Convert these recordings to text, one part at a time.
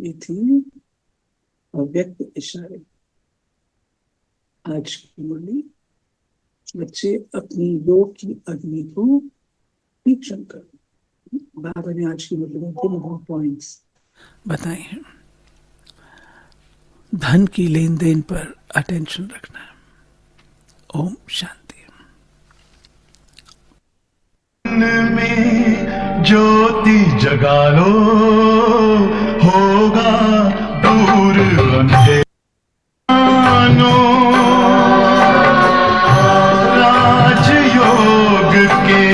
ये थी अव्यक्त इशारे। आज की मुरली, बच्चे अपनी योग की अग्नि को तीक्ष्ण करो। बाबा ने आज की मुरली में 3 पॉइंट्स बताए हैं। धन की लेन देन पर अटेंशन रखना है। ओम शांति। में ज्योति जगा लो, होगा दूर अंधेरा। राजयोग के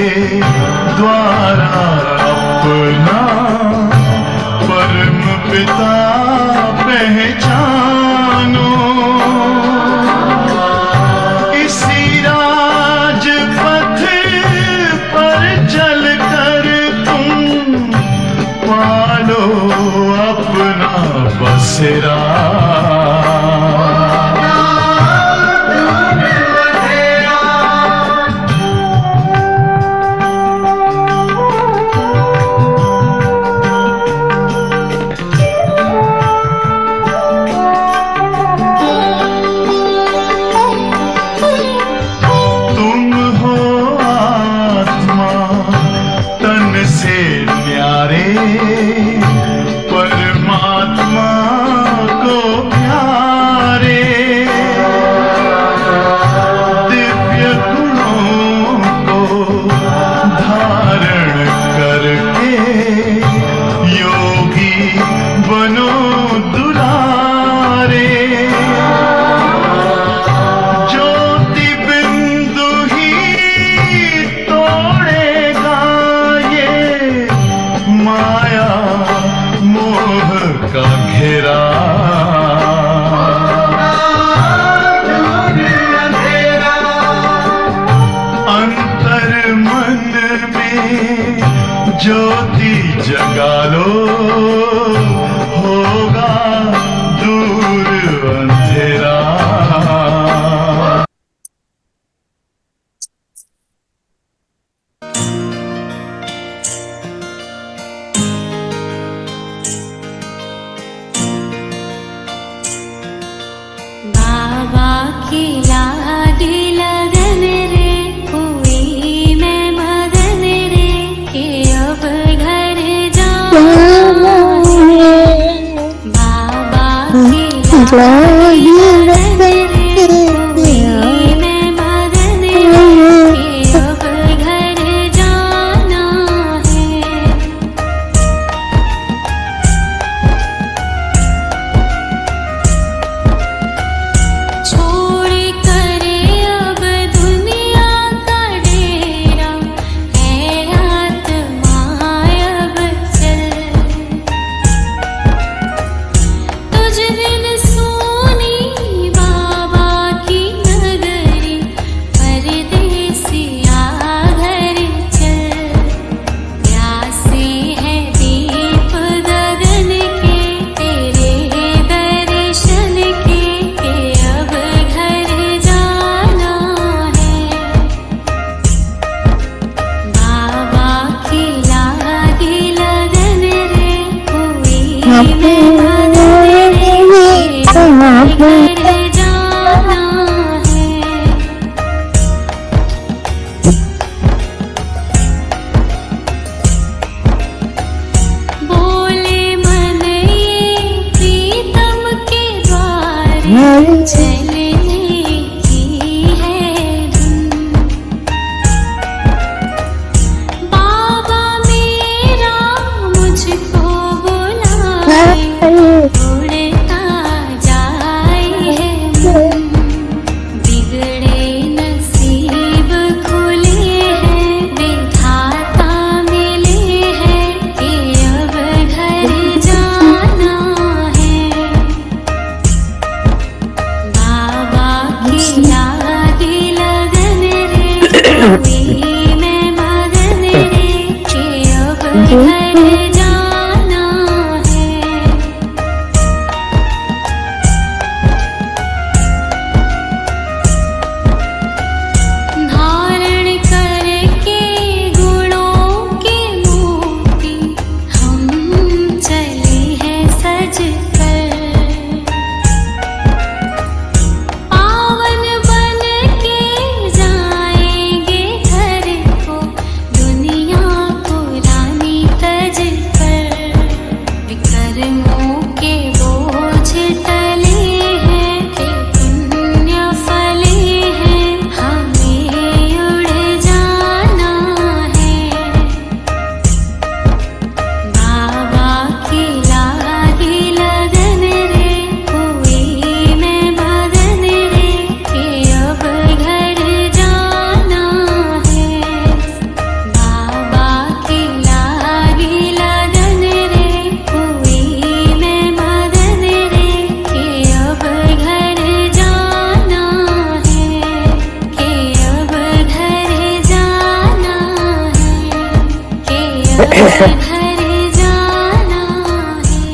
द्वारा अपना परम पिता पहचानो। इसी राजपथ पर चलकर तुम पालो अपना बसेरा। परमात्मा को प्यारे, दिव्य गुणों को धारण करके योगी बनो दुलारे। ज्योति बिंदु ही तोड़ेगा ये माया मोह का घेरा। अंतर मन में ज्योति जगा लो, होगा दूर अंधेरा। बाबा की लाडी लगन रे, हुई मैं मगन रे, कि अब घर जाना है। बाबा की लाडी लगन रे, हुई मैं मगन रे, कि अब घर जाना है। छोड़ करे अब दुनिया का डेरा, है आत्मा अब चल। तुझ बिन सोनी बाबा की नगरी, परदेसिया घर चल। प्यासे है दीप गगन के, तेरे दर्शन के, अब घर जाना है। बाबा की लागी लगन रे, हुई मैं मगन रे, अब घर जाना है। बोले मन ये प्रीतम के द्वार, चलने की है धुन। बाबा मेरा मुझको बुलाए, उड़ता जाए है मन। बिगड़े नसीब खुले हैं, विधाता मिले हैं, कि अब घर जाना है। कर्मों के बोझ टले हैं कि पुण्य फले हैं, हमें उड़ जाना है। बाबा की लागी लगन रे, हुई मैं मगन रे कि अब घर जाना है। बाबा की लागी लगन रे, हुई मैं मगन रे कि अब घर जाना है, कि अब घर जाना है, कि अब घर जाना है।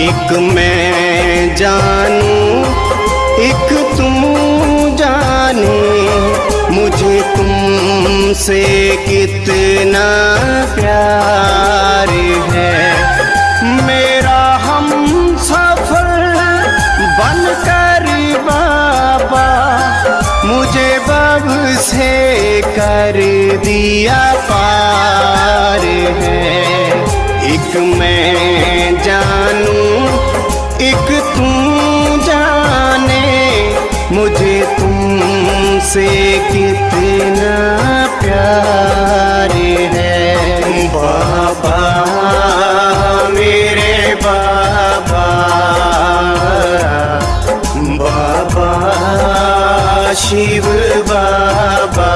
एक मैं जानूं, एक तू जाने, मुझे तुमसे कितना प्यार है। मेरा हम सफर बनकर बाबा, मुझे बब से कर दिया पार है। एक मैं जानूं, एक तू जाने, मुझे तुमसे कितना प्यार है। बाबा मेरे बाबा, बाबा शिव बाबा।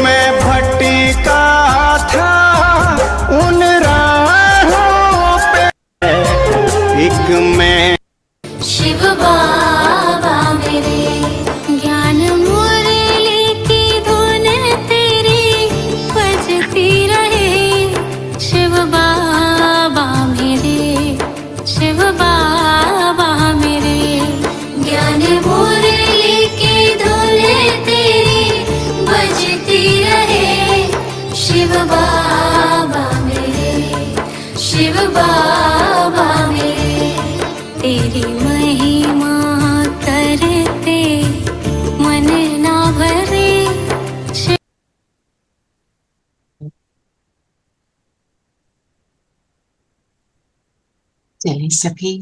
मैं भटका था उन राहों पे, एक मैं शिव बाबा मेरे, ज्ञान मुरली की धुन तेरी बजती रहे। शिव बाबा मेरे, शिव बाबा मेरे, ज्ञान मुरली की धुन तेरी बजती रहे। शिव बाबा मेरे, शिव बाबा मेरे, तेरी महिमा करते मन ना भरे। चलिए सभी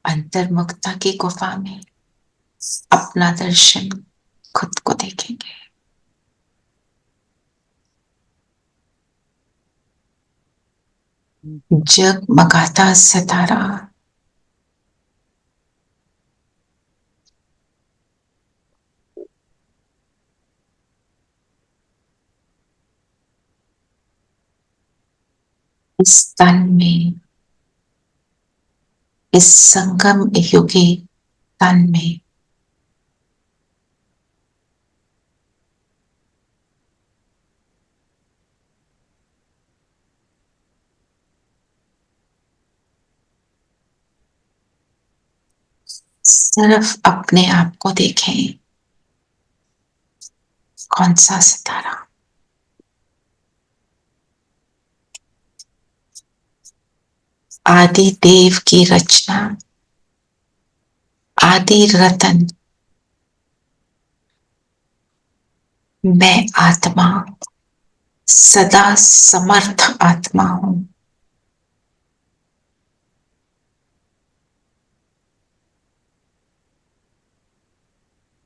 अंतर्मुखता की गुफा में अपना दर्शन खुद को देखेंगे। जगमगाता सितारा, इस तन में, इस संगम युगी तन में सिर्फ अपने आप को देखें। कौन सा सितारा? आदि देव की रचना, आदि रतन, मैं आत्मा, सदा समर्थ आत्मा हूं।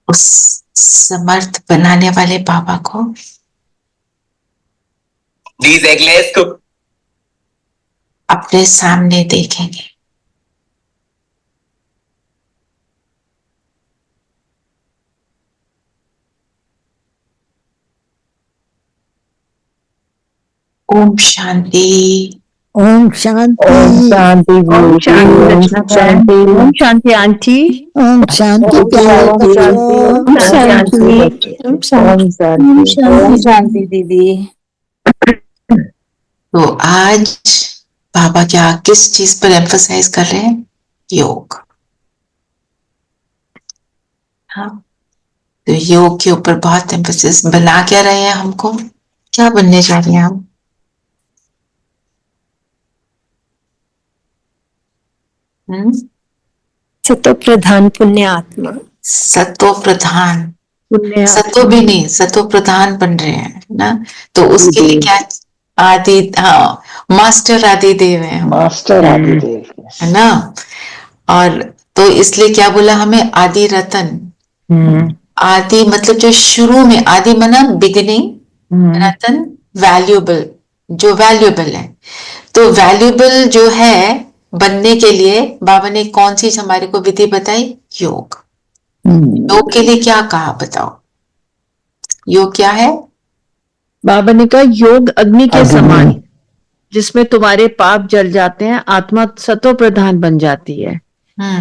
उस समर्थ बनाने वाले बाबा को अपने सामने देखेंगे। ओम शांति, ओम शांति। ओम शांति ओम शांति रचना शांति ओम शांति आंटी ओम शांति प्यारे ओम बच्चों। शांति ओम शांति। आंटी ओम ओम शांति ओम शांति दीदी। तो आज बाबा क्या किस चीज पर एम्फसाइज कर रहे हैं? योग। हाँ, तो योग के ऊपर बहुत एम्फसिस बना क्या रहे हैं हमको? क्या बनने जा रहे हैं हम? सतो प्रधान पुण्य आत्मा। सतो प्रधान, पुण्य सतो भी नहीं, सतो प्रधान बन रहे हैं ना। तो उसके लिए क्या? आदि, हाँ, मास्टर आदि देव है हम, मास्टर आदि देव है ना। और तो इसलिए क्या बोला हमें? आदि रतन। आदि मतलब जो शुरू में, आदि मना बिगिनिंग, रतन वैल्यूएबल, जो वैल्यूएबल है। तो वैल्यूएबल जो है बनने के लिए बाबा ने कौन सी हमारे को विधि बताई? योग। योग के लिए क्या कहा बताओ? योग क्या है? बाबा ने कहा योग अग्नि के समान, जिसमें तुम्हारे पाप जल जाते हैं, आत्मा सतो प्रधान बन जाती है।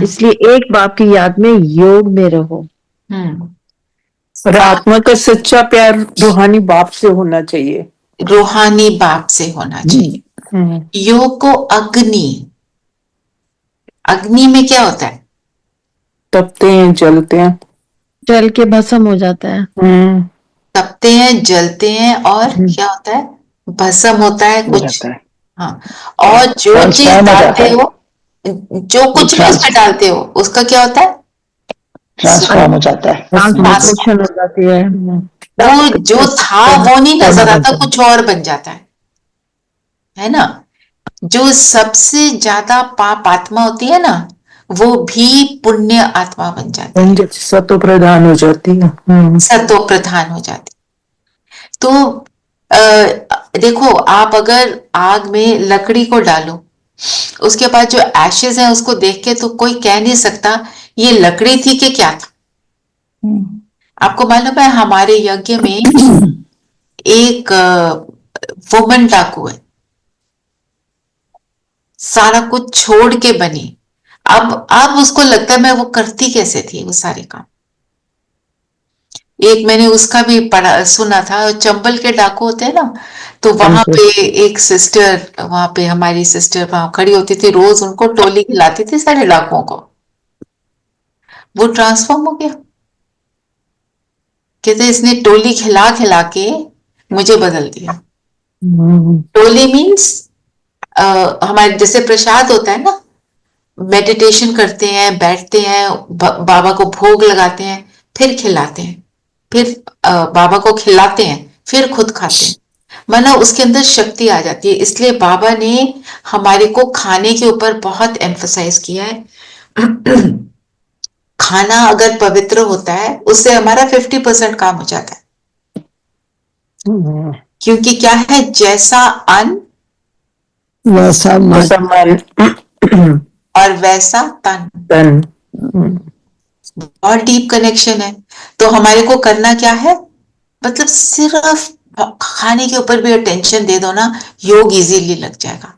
इसलिए एक बाप की याद में योग में रहो। और आत्मा का सच्चा प्यार रूहानी बाप से होना चाहिए। रूहानी बाप से होना चाहिए। योग को अग्नि, अग्नि में क्या होता है? तपते हैं, जलते हैं, जल के भस्म हो जाता है। तपते हैं, जलते हैं, और क्या होता है? भस्म होता है कुछ। हाँ, और जो चीज डालते हो, जो कुछ भी उसमें डालते हो, उसका क्या होता है? ट्रांसफॉर्म हो जाता है। ट्रांसफॉर्मेशन हो जाती है। वो जो था वो नहीं नजर आता, कुछ और बन जाता है ना। जो सबसे ज्यादा पाप आत्मा होती है ना, वो भी पुण्य आत्मा बन जाती है, सतो प्रधान हो जाती है, सतो प्रधान हो जाती। तो देखो, आप अगर आग में लकड़ी को डालो, उसके बाद जो एशेज है उसको देख के तो कोई कह नहीं सकता ये लकड़ी थी कि क्या था। आपको मालूम है हमारे यज्ञ में एक वुमन डाकू है, सारा कुछ छोड़ के बनी। अब उसको लगता है मैं वो करती कैसे थी वो सारे काम। एक मैंने उसका भी पढ़ा सुना था, चंबल के डाकू होते हैं ना, तो वहां पे एक सिस्टर, वहां पे हमारी सिस्टर वहां खड़ी होती थी, रोज उनको टोली खिलाती थी सारे डाकुओं को। वो ट्रांसफॉर्म हो गया, कहते इसने टोली खिला खिला के मुझे बदल दिया। टोली मीन्स हमारे जैसे प्रसाद होता है ना, मेडिटेशन करते हैं, बैठते हैं, बाबा को भोग लगाते हैं, फिर खिलाते हैं, फिर बाबा को खिलाते हैं, फिर खुद खाते हैं, माना उसके अंदर शक्ति आ जाती है। इसलिए बाबा ने हमारे को खाने के ऊपर बहुत एम्फसाइज किया है। खाना अगर पवित्र होता है, उससे हमारा 50% काम हो जाता है। क्योंकि क्या है, जैसा अन्न वैसा मन और वैसा तन। बहुत डीप कनेक्शन है। तो हमारे को करना क्या है, मतलब सिर्फ खाने के ऊपर भी अटेंशन दे दो ना, योग इजीली लग जाएगा।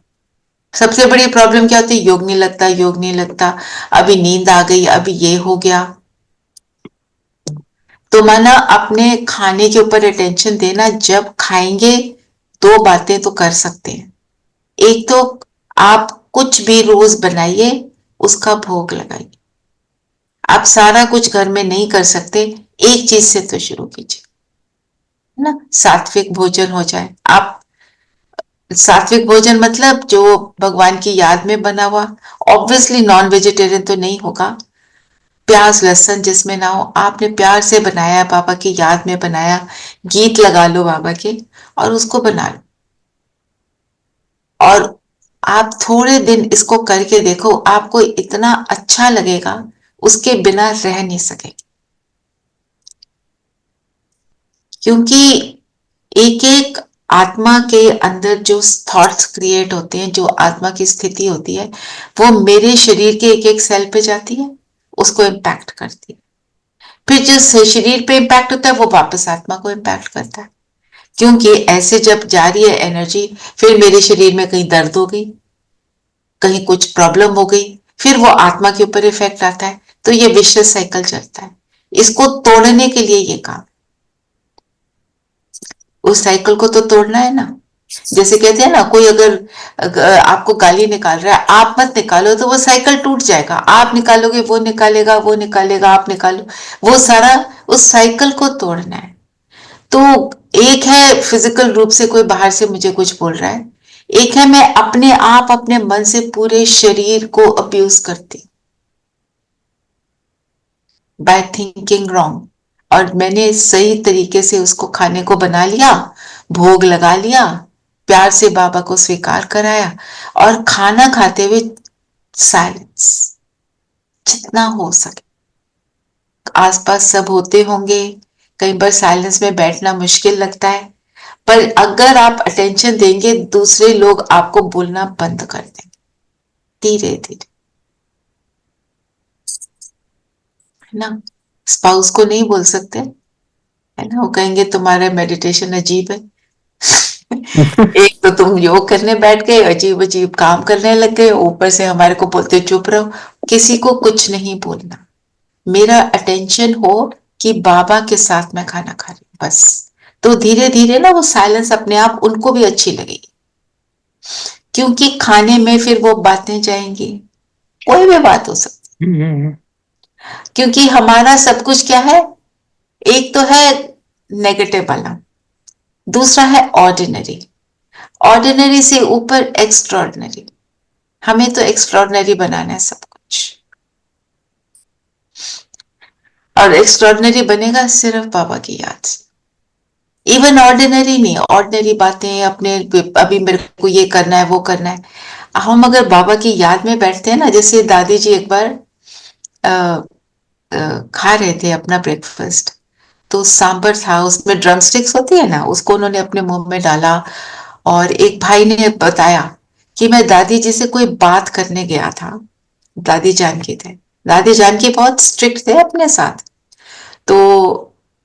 सबसे बड़ी प्रॉब्लम क्या होती है? योग नहीं लगता, योग नहीं लगता, अभी नींद आ गई, अभी ये हो गया। तो माना अपने खाने के ऊपर अटेंशन देना। जब खाएंगे, दो बातें तो कर सकते हैं। एक तो आप कुछ भी रोज बनाइए, उसका भोग लगाइए। आप सारा कुछ घर में नहीं कर सकते, एक चीज से तो शुरू कीजिए ना, सात्विक भोजन हो जाए। आप सात्विक भोजन मतलब जो भगवान की याद में बना हुआ, ऑब्वियसली नॉन वेजिटेरियन तो नहीं होगा, प्याज लहसुन जिसमें ना हो। आपने प्यार से बनाया, बाबा की याद में बनाया, गीत लगा लो बाबा के और उसको बना लो। और आप थोड़े दिन इसको करके देखो, आपको इतना अच्छा लगेगा, उसके बिना रह नहीं सकेंगे। क्योंकि एक एक आत्मा के अंदर जो थॉट्स क्रिएट होते हैं, जो आत्मा की स्थिति होती है, वो मेरे शरीर के एक एक सेल पे जाती है, उसको इम्पैक्ट करती है। फिर जिस शरीर पे इम्पैक्ट होता है वो वापस आत्मा को इम्पैक्ट करता है। क्योंकि ऐसे जब जा रही है एनर्जी, फिर मेरे शरीर में कहीं दर्द हो गई, कहीं कुछ प्रॉब्लम हो गई, फिर वो आत्मा के ऊपर इफेक्ट आता है, तो ये विशेष साइकिल चलता है। इसको तोड़ने के लिए ये काम, उस साइकिल को तो तोड़ना है ना। जैसे कहते हैं ना, कोई अगर आपको गाली निकाल रहा है, आप मत निकालो तो वो साइकिल टूट जाएगा। आप निकालोगे, वो निकालेगा, वो निकालेगा, आप निकालो, वो सारा, उस साइकिल को तोड़ना है। तो एक है फिजिकल रूप से कोई बाहर से मुझे कुछ बोल रहा है, एक है मैं अपने आप अपने मन से पूरे शरीर को अब्यूज करती बाय थिंकिंग रॉन्ग, और मैंने सही तरीके से उसको खाने को बना लिया, भोग लगा लिया, प्यार से बाबा को स्वीकार कराया, और खाना खाते हुए साइलेंस जितना हो सके। आसपास सब होते होंगे, कई बार साइलेंस में बैठना मुश्किल लगता है, पर अगर आप अटेंशन देंगे, दूसरे लोग आपको बोलना बंद कर देंगे धीरे धीरे, है ना। स्पाउस को नहीं बोल सकते, है ना, वो कहेंगे तुम्हारा मेडिटेशन अजीब है। एक तो तुम योग करने बैठ गए, अजीब अजीब काम करने लग गए, ऊपर से हमारे को बोलते चुप रहो। किसी को कुछ नहीं बोलना, मेरा अटेंशन हो कि बाबा के साथ मैं खाना खा रही हूं, बस। तो धीरे धीरे ना वो साइलेंस अपने आप उनको भी अच्छी लगेगी, क्योंकि खाने में फिर वो बातें जाएंगी, कोई भी बात हो सकती, क्योंकि हमारा सब कुछ क्या है, एक तो है नेगेटिव वाला, दूसरा है ऑर्डिनरी, ऑर्डिनरी से ऊपर एक्स्ट्रॉर्डिनरी। हमें तो एक्स्ट्रॉर्डिनरी बनाना है सब कुछ, और एक्स्ट्रॉर्डिनरी बनेगा सिर्फ बाबा की याद से। इवन ऑर्डिनरी नहीं, ऑर्डिनरी बातें अपने, अभी मेरे को ये करना है, वो करना है। हम अगर बाबा की याद में बैठते हैं ना, जैसे दादी जी एक बार खा रहे थे अपना ब्रेकफास्ट, तो सांबर था, उसमें ड्रम स्टिक्स होती है ना, उसको उन्होंने अपने मुंह में डाला, और एक भाई ने बताया कि मैं दादी जी से कोई बात करने गया था। दादी जानकी थे, दादी जानकी बहुत स्ट्रिक्ट थे अपने साथ, तो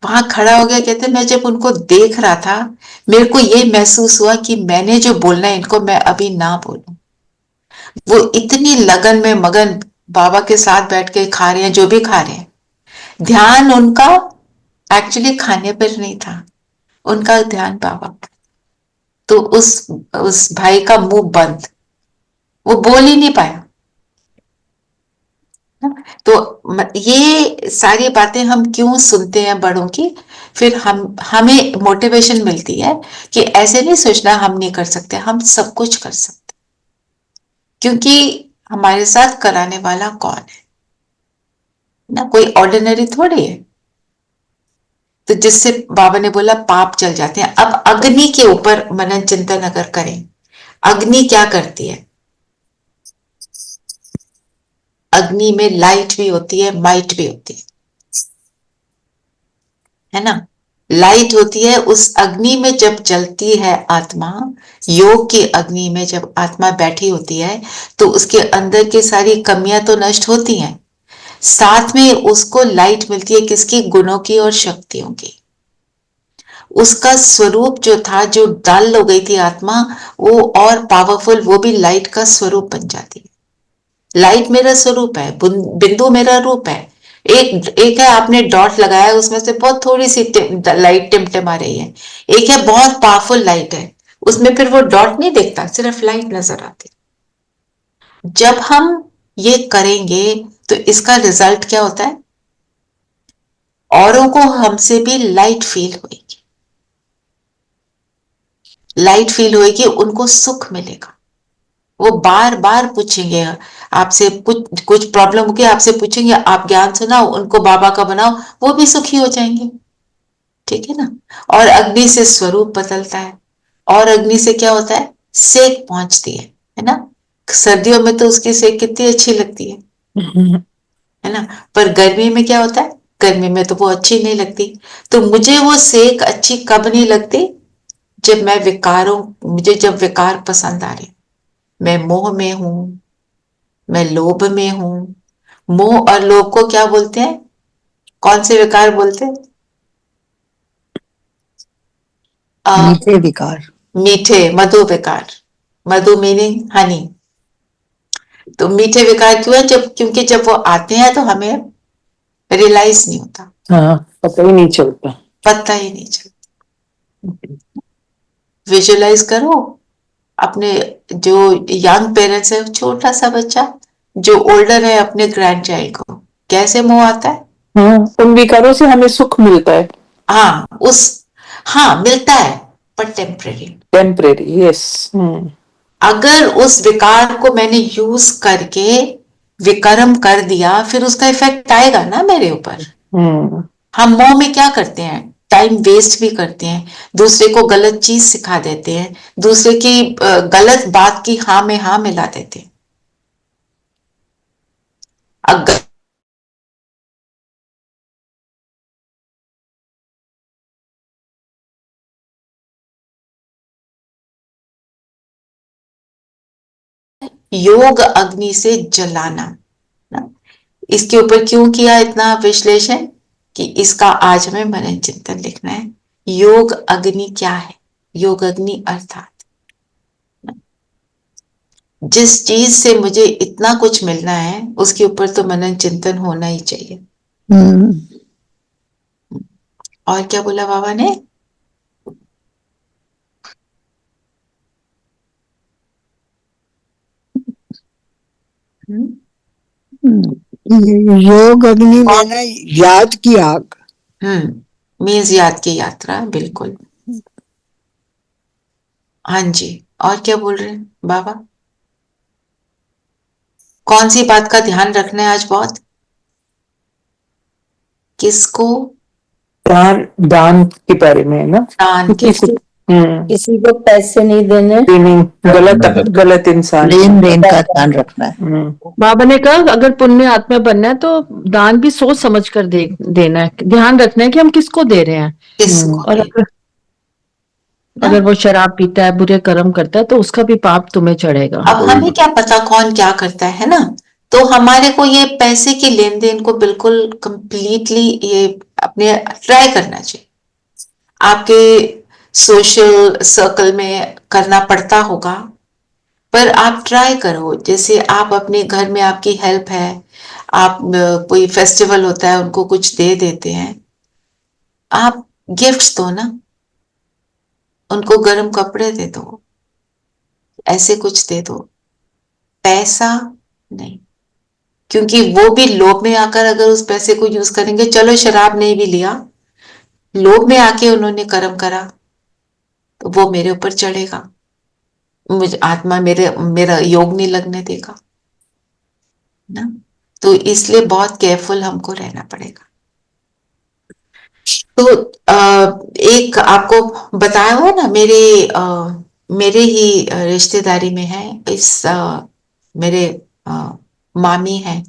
वहां खड़ा हो गया, कहते मैं जब उनको देख रहा था, मेरे को ये महसूस हुआ कि मैंने जो बोलना है इनको मैं अभी ना बोलूं। वो इतनी लगन में मगन बाबा के साथ बैठ के खा रहे हैं, जो भी खा रहे हैं, ध्यान उनका एक्चुअली खाने पर नहीं था, उनका ध्यान बाबा पर। तो उस भाई का मुंह बंद, वो बोल ही नहीं पाया। तो ये सारी बातें हम क्यों सुनते हैं बड़ों की, फिर हमें मोटिवेशन मिलती है कि ऐसे नहीं सोचना हम नहीं कर सकते, हम सब कुछ कर सकते, क्योंकि हमारे साथ कराने वाला कौन है ना, कोई ऑर्डिनरी थोड़ी है। तो जिससे बाबा ने बोला पाप चल जाते हैं। अब अग्नि के ऊपर मनन चिंतन अगर करें, अग्नि क्या करती है, अग्नि में लाइट भी होती है, माइट भी होती है ना। लाइट होती है, उस अग्नि में जब जलती है आत्मा, योग की अग्नि में जब आत्मा बैठी होती है, तो उसके अंदर की सारी कमियां तो नष्ट होती हैं, साथ में उसको लाइट मिलती है, किसकी, गुणों की और शक्तियों की। उसका स्वरूप जो था, जो डल हो गई थी आत्मा, वो और पावरफुल, वो भी लाइट का स्वरूप बन जाती है। लाइट मेरा स्वरूप है, बिंदु मेरा रूप है। एक है आपने डॉट लगाया, उसमें से बहुत थोड़ी सी लाइट टिमटिमा रही है, एक है बहुत पावरफुल लाइट है, उसमें फिर वो डॉट नहीं दिखता, सिर्फ लाइट नजर आती। जब हम ये करेंगे तो इसका रिजल्ट क्या होता है, औरों को हमसे भी लाइट फील होगी, लाइट फील होगी, उनको सुख मिलेगा। वो बार बार पूछेंगे आपसे, कुछ प्रॉब्लम होगी आपसे पूछेंगे, आप ज्ञान सुनाओ, उनको बाबा का बनाओ, वो भी सुखी हो जाएंगे, ठीक है ना। और अग्नि से स्वरूप बदलता है, और अग्नि से क्या होता है, सेक पहुंचती है ना। सर्दियों में तो उसकी सेक कितनी अच्छी लगती है ना, पर गर्मी में क्या होता है, गर्मी में तो वो अच्छी नहीं लगती। तो मुझे वो सेक अच्छी कब नहीं लगती, जब मैं विकारों, मुझे जब विकार पसंद आ रहे, मैं मोह में हूं, मैं लोभ में हूं। मोह और लोभ को क्या बोलते हैं, कौन से विकार बोलते हैं, मीठे विकार। मीठे, मधु विकार, मधु मीनिंग हनी। तो मीठे विकार क्यों है? क्योंकि जब वो आते हैं तो हमें रियलाइज नहीं होता, हाँ, पता ही नहीं चलता। पता ही नहीं चलता। विजुअलाइज करो अपने जो यंग पेरेंट्स है, छोटा सा बच्चा जो ओल्डर है अपने ग्रैंड चाइल्ड को, कैसे मोह आता है। हाँ, उन विकारों से हमें सुख मिलता है। हाँ मिलता है, पर टेम्परेरी। Temporary, yes. अगर उस विकार को मैंने यूज करके विकर्म कर दिया, फिर उसका इफेक्ट आएगा ना मेरे ऊपर। हम मोह में क्या करते हैं? टाइम वेस्ट भी करते हैं, दूसरे को गलत चीज सिखा देते हैं, दूसरे की गलत बात की हाँ में हाँ मिला देते हैं। अगर योग अग्नि से जलाना ना, इसके ऊपर क्यों किया इतना विश्लेषण कि इसका आज हमें मनन चिंतन लिखना है। योग अग्नि क्या है? योग अग्नि अर्थात जिस चीज से मुझे इतना कुछ मिलना है उसके ऊपर तो मनन चिंतन होना ही चाहिए। और क्या बोला बाबा ने? योग अग्नि में ना याद की आग। मीन्स याद की यात्रा, बिल्कुल। हाँ जी, और क्या बोल रहे हैं बाबा? कौन सी बात का ध्यान रखना है आज बहुत? किसको? दान के बारे में है ना। दान के। किसी को पैसे नहीं देने, गलत इंसान, लेन देन का ध्यान रखना है। बाबा ने कहा अगर पुण्य आत्मा बनना है तो दान भी सोच समझ कर देना है, ध्यान रखना है कि हम किसको दे रहे हैं। किसको? और अगर वो शराब पीता है, बुरे कर्म करता है, तो उसका भी पाप तुम्हें चढ़ेगा। अब हमें क्या पता कौन क्या करता है ना। तो हमारे को ये पैसे के लेन देन को बिल्कुल कंप्लीटली ये अपने ट्राई करना चाहिए। आपके सोशल सर्कल में करना पड़ता होगा, पर आप ट्राई करो। जैसे आप अपने घर में, आपकी हेल्प है, आप कोई फेस्टिवल होता है उनको कुछ दे देते हैं, आप गिफ्ट्स दो ना, उनको गर्म कपड़े दे दो, ऐसे कुछ दे दो, पैसा नहीं। क्योंकि वो भी लोभ में आकर अगर उस पैसे को यूज करेंगे, चलो शराब नहीं भी लिया, लोभ में आके उन्होंने कर्म करा तो वो मेरे ऊपर चढ़ेगा, मुझे आत्मा मेरा योग नहीं लगने देगा ना। तो इसलिए बहुत केयरफुल हमको रहना पड़ेगा। तो एक आपको बताया हुआ ना, मेरे ही रिश्तेदारी में है, मेरे मामी है।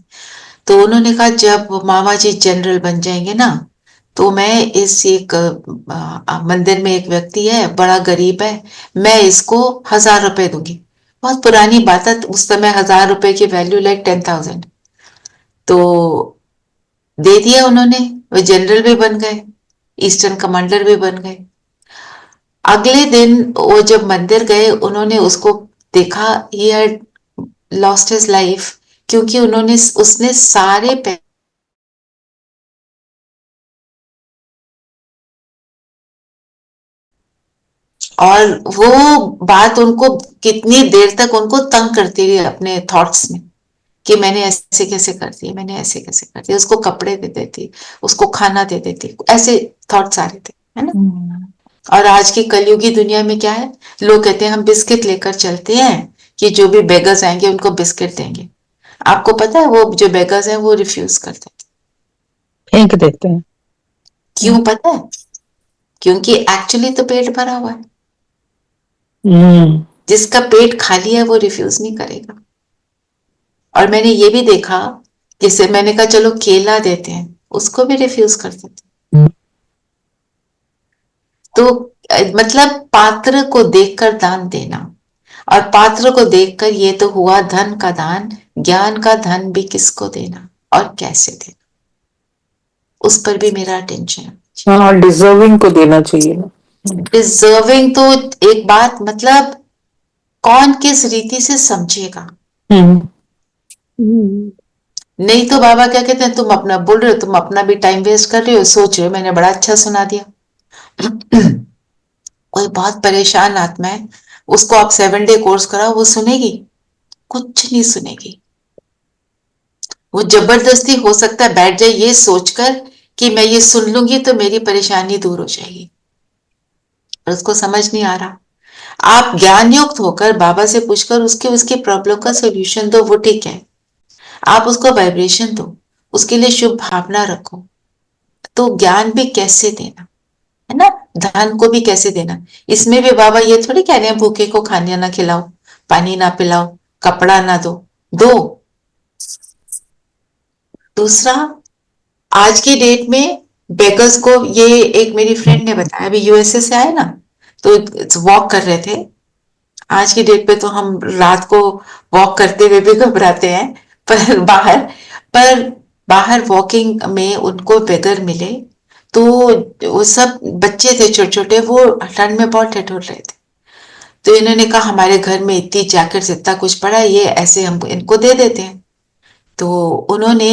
तो उन्होंने कहा जब मामा जी जनरल बन जाएंगे ना, तो मैं इस एक मंदिर में एक व्यक्ति है, बड़ा गरीब है, मैं इसको 1000 रुपए दूंगी। बहुत पुरानी बात है, उस समय 1000 रुपए की वैल्यू लाइक 10,000। तो दे दिया उन्होंने, वो जनरल भी बन गए, ईस्टर्न कमांडर भी बन गए। अगले दिन वो जब मंदिर गए, उन्होंने उसको देखा, he had lost his life, क्योंकि उसने सारे और वो बात उनको कितनी देर तक उनको तंग करती रही अपने थॉट्स में कि मैंने ऐसे कैसे कर दिया, मैंने ऐसे कैसे कर दिया। उसको कपड़े दे देती, उसको खाना दे देती, ऐसे थॉट्स आ रहे थे, है ना। और आज की कलयुगी दुनिया में क्या है, लोग कहते हैं हम बिस्किट लेकर चलते हैं कि जो भी बेगर्स आएंगे उनको बिस्किट देंगे। आपको पता है वो जो बेगर्स हैं वो रिफ्यूज करते हैं, फेंक देते हैं। क्यों पता है? क्योंकि एक्चुअली तो पेट भरा हुआ है। जिसका पेट खाली है वो रिफ्यूज नहीं करेगा। और मैंने ये भी देखा, जैसे मैंने कहा चलो केला देते हैं, उसको भी रिफ्यूज कर देते हैं। तो मतलब पात्र को देखकर दान देना, और पात्र को देखकर ये तो हुआ धन का दान, ज्ञान का धन भी किसको देना और कैसे देना, उस पर भी मेरा अटेंशन है। हाँ, डिजर्विंग को देना चाहिए ना। डिजर्विंग तो एक बात, मतलब कौन किस रीति से समझेगा। नहीं तो बाबा क्या कहते हैं, तुम अपना बोल रहे हो, तुम अपना भी टाइम वेस्ट कर रहे हो, सोच रहे हो मैंने बड़ा अच्छा सुना दिया। कोई बहुत परेशान आत्मा है, उसको आप 7 डे कोर्स कराओ, वो सुनेगी? कुछ नहीं सुनेगी। वो जबरदस्ती हो सकता है बैठ जाए ये सोचकर कि मैं ये सुन लूंगी तो मेरी परेशानी दूर हो जाएगी, और उसको समझ नहीं आ रहा। आप ज्ञान युक्त होकर बाबा से पूछकर उसके उसकी प्रॉब्लम का सोल्यूशन दो, वो ठीक है। आप उसको वाइब्रेशन दो, उसके लिए शुभ भावना रखो। तो ज्ञान भी कैसे देना है ना, धन को भी कैसे देना, इसमें भी बाबा ये थोड़ी कह रहे हैं भूखे को खाना ना खिलाओ, पानी ना पिलाओ, कपड़ा ना दो। दो। दूसरा, आज की डेट में बेगर्स को, ये एक मेरी फ्रेंड ने बताया, अभी यूएसए से आए ना, तो वॉक कर रहे थे। आज की डेट पे तो हम रात को वॉक करते हुए भी घबराते हैं, पर बाहर वॉकिंग में उनको बेगर मिले, तो वो सब बच्चे थे छोटे छोटे, वो ठंड में बहुत ठिठुर रहे थे। तो इन्होंने कहा हमारे घर में इतनी जैकेट्स, इतना कुछ पड़ा है, ये ऐसे हम इनको दे देते हैं। तो उन्होंने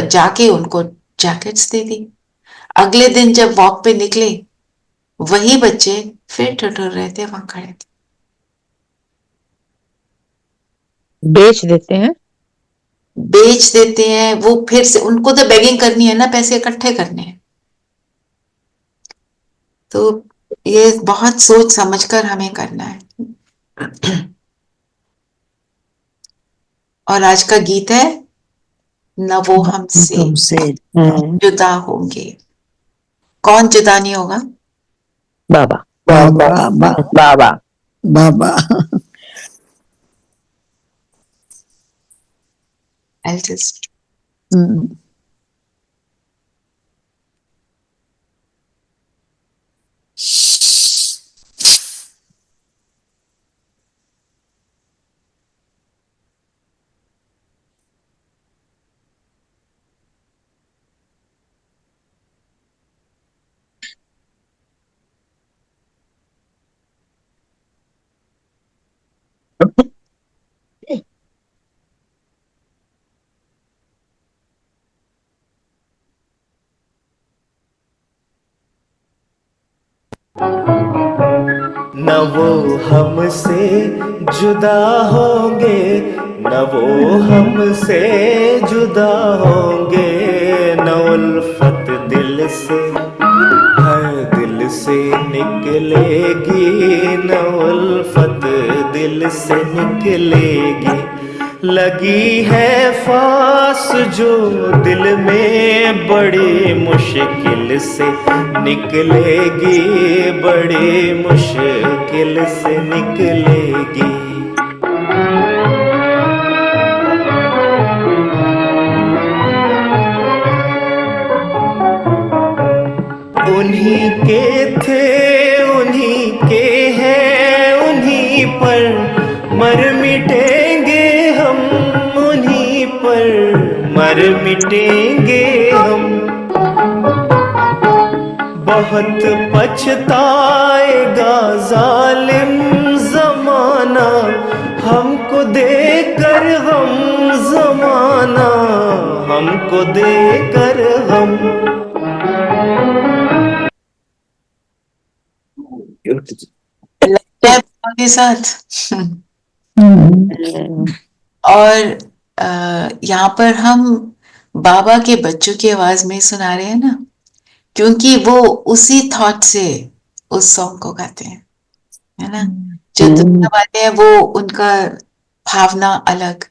जाके उनको जैकेट्स दे दी। अगले दिन जब वॉक पे निकले, वही बच्चे फिर ठिठुर रहे थे, वहां खड़े थे। बेच देते हैं। बेच देते हैं, वो फिर से उनको तो बेगिंग करनी है ना, पैसे इकट्ठे करने हैं। तो ये बहुत सोच समझकर हमें करना है। और आज का गीत है, न वो हमसे तुमसे जुदा होंगे। कौन जुदा नहीं होगा? बाबा बाबा बाबा। बाबा। I'll just न वो हमसे जुदा होंगे, न वो हमसे जुदा होंगे, न उल्फत दिल से हर दिल से निकलेगी, न उल्फत दिल से निकलेगी। लगी है फास जो दिल में बड़ी मुश्किल से निकलेगी, बड़ी मुश्किल से निकलेगी। उन्हीं के थे, उन्हीं के हैं, उन्हीं पर मर मिटेंगे हम, उन्हीं पर मर मिटेंगे हम। बहुत पछताएगा जालिम जमाना, हमको देकर हम, जमाना हमको देकर हम। के साथ और यहाँ पर हम बाबा के बच्चों की आवाज में सुना रहे हैं ना, क्योंकि वो उसी थॉट से उस सॉन्ग को गाते हैं, है ना। जो दुनिया वाले हैं वो उनका भावना अलग,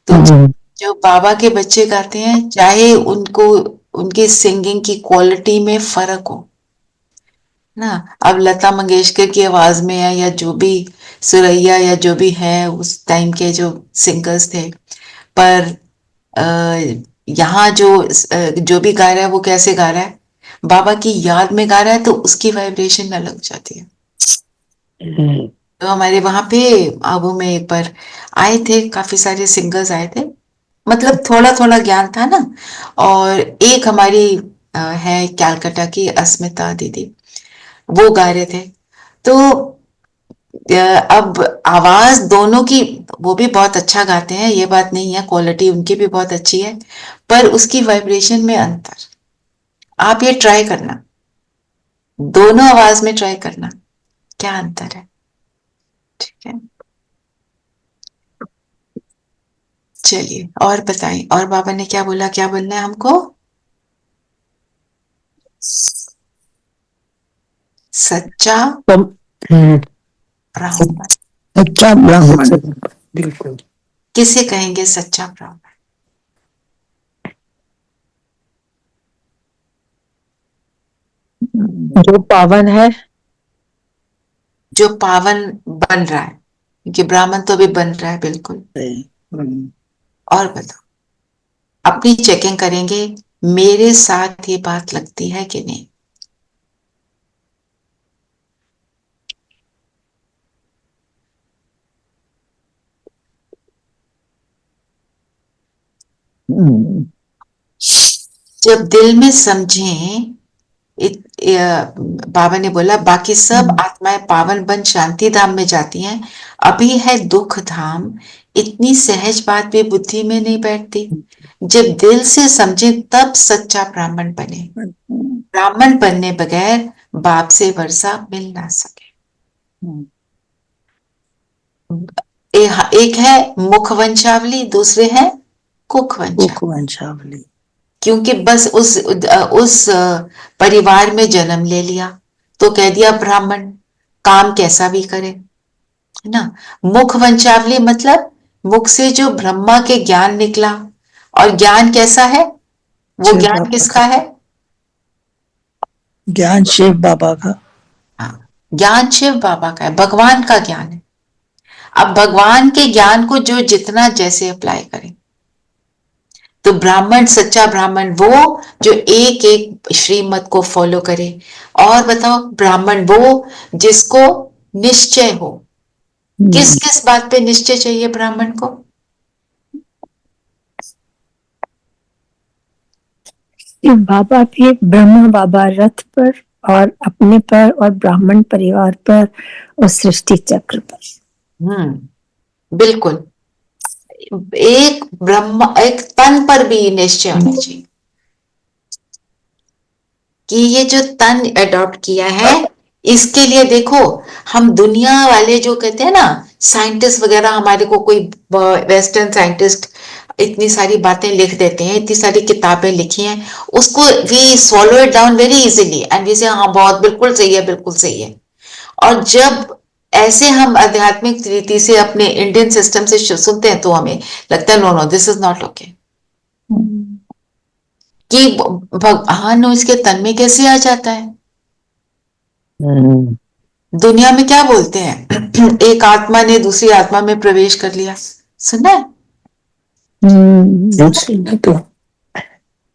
तो जो बाबा के बच्चे गाते हैं, चाहे उनको उनकी सिंगिंग की क्वालिटी में फर्क हो ना, अब लता मंगेशकर की आवाज में है, या जो भी सुरैया या जो भी है उस टाइम के जो सिंगर्स थे, पर यहाँ जो भी गा रहा है वो कैसे गा रहा है, बाबा की याद में गा रहा है, तो उसकी वाइब्रेशन अलग हो जाती है। तो हमारे वहां पे आबू में एक बार आए थे, काफी सारे सिंगर्स आए थे, मतलब थोड़ा थोड़ा ज्ञान था ना। और एक हमारी है कैलकाटा की अस्मिता दीदी, वो गा रहे थे। तो अब आवाज दोनों की, वो भी बहुत अच्छा गाते हैं, ये बात नहीं है, क्वालिटी उनकी भी बहुत अच्छी है, पर उसकी वाइब्रेशन में अंतर। आप ये ट्राई करना, दोनों आवाज में ट्राई करना, क्या अंतर है। ठीक है, चलिए और बताएं, और बाबा ने क्या बोला, क्या बोलना है हमको? सच्चा ब्राह्मण। सच्चा ब्राह्मण, बिल्कुल। किसे कहेंगे सच्चा ब्राह्मण? जो पावन है, जो पावन बन रहा है, क्योंकि ब्राह्मण तो अभी बन रहा है, बिल्कुल। और बताओ, अपनी चेकिंग करेंगे, मेरे साथ ये बात लगती है कि नहीं। जब दिल में समझें, बाबा ने बोला बाकी सब आत्माएं पावन बन शांति धाम में जाती हैं, अभी है दुख धाम, इतनी सहज बात भी बुद्धि में नहीं बैठती। जब दिल से समझे तब सच्चा ब्राह्मण बने। ब्राह्मण बनने बगैर बाप से वर्षा मिल ना सके। एक है मुख वंशावली, दूसरे है कुख वंशावली। क्योंकि बस उस परिवार में जन्म ले लिया तो कह दिया ब्राह्मण, काम कैसा भी करे, है ना। मुख वंशावली मतलब मुख से जो ब्रह्मा के ज्ञान निकला, और ज्ञान कैसा है, वो ज्ञान किसका है? ज्ञान शिव बाबा का। हाँ, ज्ञान शिव बाबा का है, भगवान का ज्ञान है। अब भगवान के ज्ञान को जो जितना जैसे अप्लाई करें, तो ब्राह्मण, सच्चा ब्राह्मण वो जो एक एक श्रीमत को फॉलो करे। और बताओ, ब्राह्मण वो जिसको निश्चय हो। किस किस बात पे निश्चय चाहिए ब्राह्मण को? बाबा भी, ब्रह्मा बाबा रथ पर और अपने पर और ब्राह्मण परिवार पर और सृष्टि चक्र पर। बिल्कुल, एक ब्रह्मा, एक तन पर भी निश्चय होना चाहिए कि ये जो तन अडॉप्ट किया है, इसके लिए देखो, हम दुनिया वाले जो कहते हैं ना, साइंटिस्ट वगैरह, हमारे को कोई वेस्टर्न साइंटिस्ट इतनी सारी बातें लिख देते हैं, इतनी सारी किताबें लिखी हैं, उसको we swallow it down very easily and we say हाँ बहुत बिल्कुल सही है, बिल्कुल सही है। और जब ऐसे हम आध्यात्मिक रीति से अपने इंडियन सिस्टम से सुनते हैं तो हमें लगता है no no this is not okay, कि भगवान इसके तन में कैसे आ जाता है। दुनिया में क्या बोलते हैं, एक आत्मा ने दूसरी आत्मा में प्रवेश कर लिया, सुना है?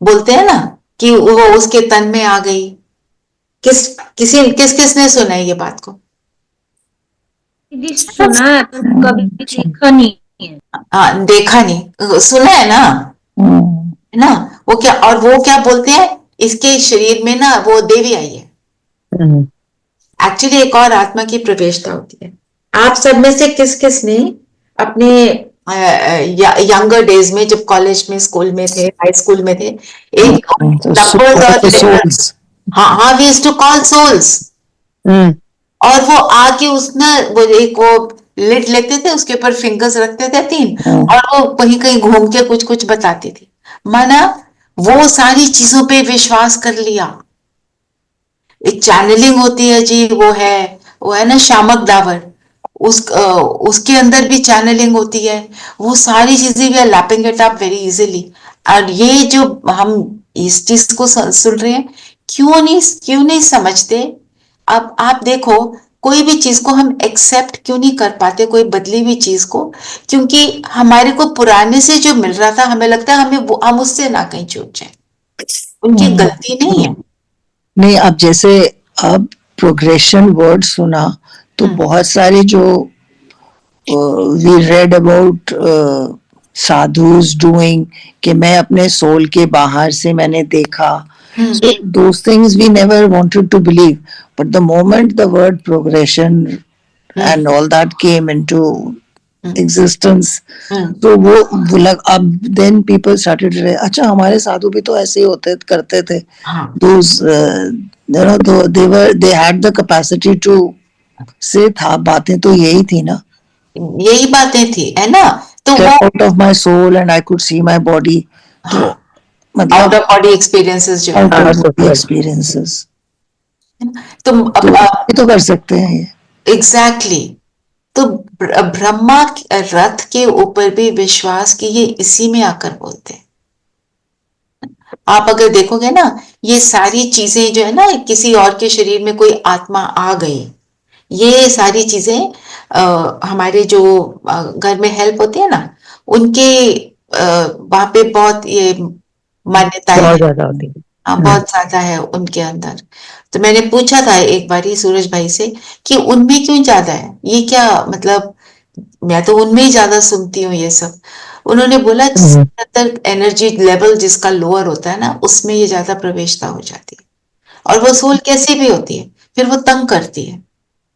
बोलते हैं ना कि वो उसके तन में आ गई। किसने सुना है ये बात को? सुना, कभी देखा नहीं है। हाँ, देखा नहीं, सुना है ना, है ना। वो क्या, और वो क्या बोलते हैं, इसके शरीर में ना वो देवी आई है। एक्चुअली एक और आत्मा की प्रवेशता होती है। आप सब में से किस किस ने अपने यंगर डेज में, जब कॉलेज में, स्कूल में थे, हाई स्कूल में थे, एक हाँ we used to call souls, और वो आके उसने वो एक वो लिड लेते थे, उसके ऊपर फिंगर्स रखते थे 3, और वो कहीं कहीं घूम के कुछ कुछ बताती थी। माना वो सारी चीजों पे विश्वास कर लिया। एक चैनलिंग होती है जी, वो है ना शामक दावर, उसके अंदर भी चैनलिंग होती है। वो सारी चीजें we are lapping it up very easily. और ये जो हम इस चीज को सुन रहे हैं, क्यों नहीं समझते? अब आप देखो, कोई भी चीज को हम एक्सेप्ट क्यों नहीं कर पाते, कोई बदली हुई चीज को? क्योंकि हमारे को पुराने से जो मिल रहा था, हमें लगता है हम उससे ना कहीं चूक जाए। उनकी गलती नहीं है। नहीं, अब जैसे अब प्रोग्रेशन वर्ड सुना तो बहुत सारे जो we read about sadhus doing, कि मैं अपने सोल के बाहर से मैंने देखा So those things we never wanted to believe, but the moment the word progression and all that came into existence, तो वो लग अब then people started to say, अच्छा हमारे साधु भी तो ऐसे ही होते करते थे. Those you know they had the capacity to say था बातें तो यही थी ना, यही बातें थी, है ना. तो Step out of my soul and I could see my body. तो मतलब आउट ऑफ बॉडी एक्सपीरियंसेस जो out of body experiences. तो ये तो कर सकते हैं ये. एग्जैक्टली. तो ब्रह्मा रथ के ऊपर भी विश्वास की ये इसी में आकर बोलते हैं. आप अगर देखोगे ना, ये सारी चीजें जो है ना, किसी और के शरीर में कोई आत्मा आ गई, ये सारी चीजें हमारे जो घर में हेल्प होती है ना, उनके वहां पे बहुत ये मान्यताएं बहुत ज्यादा होती है. बहुत ज्यादा है उनके अंदर. तो मैंने पूछा था एक बारी सूरज भाई से कि उनमें क्यों ज्यादा है, ये क्या मतलब, मैं तो उनमें ही ज्यादा सुनती हूँ ये सब. उन्होंने बोला अंदर एनर्जी लेवल जिसका लोअर होता है ना, उसमें ये ज्यादा प्रवेशता हो जाती है. और वो सोल कैसी भी होती है, फिर वो तंग करती है,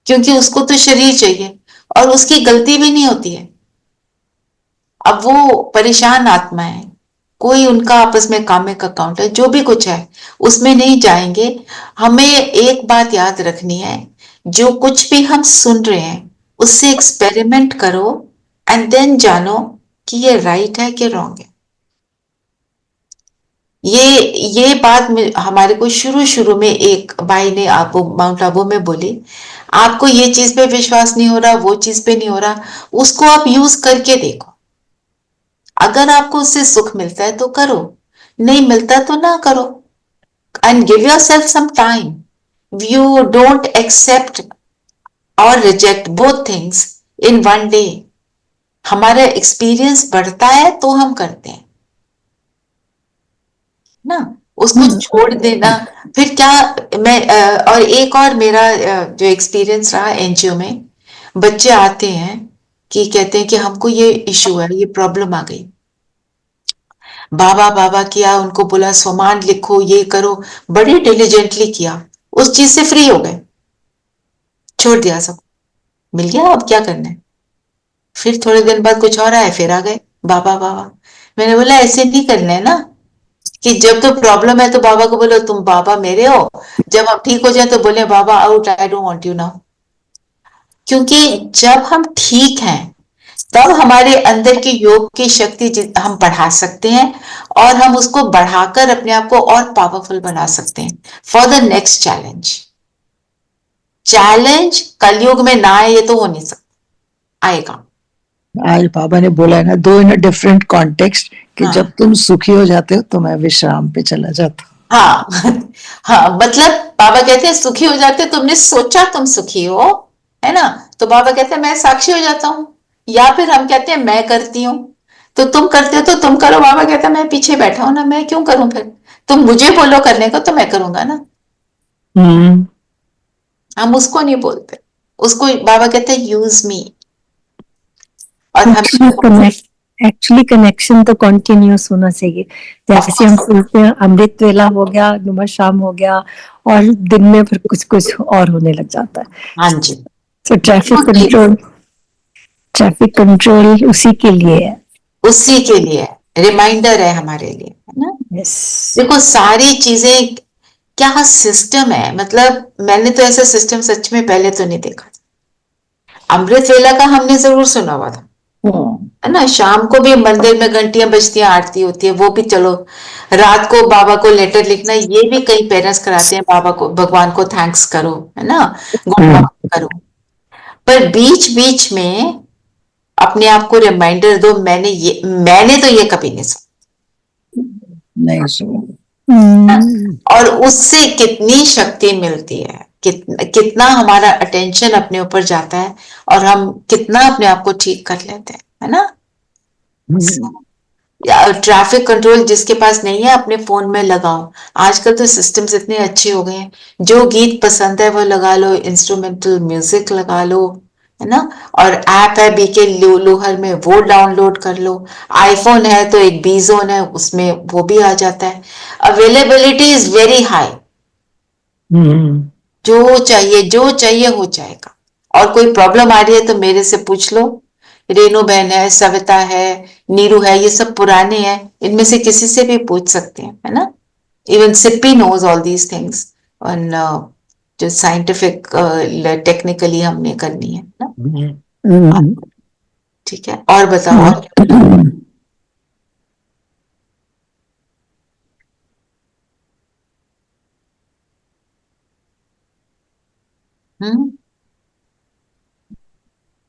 क्योंकि उसको तो शरीर चाहिए और उसकी गलती भी नहीं होती है. अब वो परेशान आत्मा है, कोई उनका आपस में कामिक अकाउंट है, जो भी कुछ है उसमें नहीं जाएंगे. हमें एक बात याद रखनी है, जो कुछ भी हम सुन रहे हैं उससे एक्सपेरिमेंट करो एंड देन जानो कि ये राइट है कि रॉन्ग है. ये बात हमारे को शुरू में एक भाई ने आपको माउंट आबू में बोली, आपको ये चीज पे विश्वास नहीं हो रहा, वो चीज पे नहीं हो रहा, उसको आप यूज करके देखो. अगर आपको उससे सुख मिलता है तो करो, नहीं मिलता तो ना करो. And give yourself some time. You don't accept और reject both things in one day. हमारा एक्सपीरियंस बढ़ता है तो हम करते हैं ना, उसको छोड़ देना फिर क्या. मैं और एक और मेरा जो एक्सपीरियंस रहा एनजीओ में, बच्चे आते हैं कि कहते हैं कि हमको ये इशू है, ये प्रॉब्लम आ गई, बाबा किया, उनको बोला स्वमान लिखो, ये करो, बड़ी डिलीजेंटली किया, उस चीज से फ्री हो गए, छोड़ दिया, सब मिल गया, अब क्या करना है. फिर थोड़े दिन बाद कुछ और आया, फिर आ गए बाबा. मैंने बोला ऐसे नहीं करना है ना, कि जब तो प्रॉब्लम है तो बाबा को बोलो तुम बाबा मेरे हो, जब हम ठीक हो जाए तो बोले बाबा out, I don't want you now. क्योंकि जब हम ठीक हैं तब हमारे अंदर की योग की शक्ति हम बढ़ा सकते हैं और हम उसको बढ़ाकर अपने आप को और पावरफुल बना सकते हैं फॉर द नेक्स्ट चैलेंज. कलयुग में ना आए ये तो हो नहीं सकता, आएगा. आज बाबा ने बोला है ना, दो इन अ डिफरेंट कॉन्टेक्स्ट, कि जब तुम सुखी हो जाते हो तो मैं विश्राम पे चला जाता हूँ. हाँ, मतलब बाबा कहते हैं सुखी हो जाते, तुमने सोचा तुम सुखी हो, है ना, तो बाबा कहते हैं मैं साक्षी हो जाता हूँ. या फिर हम कहते हैं मैं करती हूँ, तो तुम करते हो तो तुम करो. बाबा कहता है मैं पीछे बैठा हूं ना, मैं क्यों करूं, फिर तुम मुझे बोलो करने को तो मैं करूंगा ना. हम उसको नहीं बोलते, उसको बाबा कहते हैं यूज मी. और हम एक्चुअली कनेक्शन तो कंटिन्यूअस होना चाहिए. जैसे हम बोलते हैं अमृत वेला हो गया, नुमा शाम हो गया, और दिन में फिर कुछ और होने लग जाता है. हाँ जी. तो ट्रैफिक कंट्रोल उसी के लिए है, रिमाइंडर है हमारे लिए, है ना. yes. देखो सारी चीजें क्या सिस्टम है, मतलब मैंने तो ऐसा सिस्टम सच में पहले तो नहीं देखा था. अमृत वेला का हमने जरूर सुना हुआ था, है ना. शाम को भी मंदिर में घंटियां बजती हैं, आरती होती है, वो भी चलो. रात को बाबा को लेटर लिखना, ये भी कई पेरेंट्स कराते हैं, बाबा को, भगवान को थैंक्स करो, है ना, गुड मॉर्निंग करो. पर बीच में अपने आप को रिमाइंडर दो, मैंने तो ये कभी नहीं सुना. और उससे कितनी शक्ति मिलती है, कितना हमारा अटेंशन अपने ऊपर जाता है और हम कितना अपने आप को ठीक कर लेते हैं, है ना. ट्रैफिक कंट्रोल जिसके पास नहीं है अपने फोन में लगाओ. आजकल तो सिस्टम्स इतने अच्छे हो गए हैं, जो गीत पसंद है वो लगा लो, इंस्ट्रूमेंटल म्यूजिक लगा लो, है ना। और ऐप है बीके लोहर में, वो डाउनलोड कर लो। आईफोन है तो एक बी जोन है, उसमें वो भी आ जाता है। अवेलेबिलिटी इज वेरी हाई, जो चाहिए हो जाएगा। और कोई प्रॉब्लम आ रही है तो मेरे से पूछ लो। रेनू बहन है, सविता है, नीरू है, ये सब पुराने हैं, इनमें से किसी से भी पूछ सकते हैं, है ना। Even Sippy knows all these things, on जो साइंटिफिक टेक्निकली हमने करनी है ना। ठीक है, और बताओ और हम्म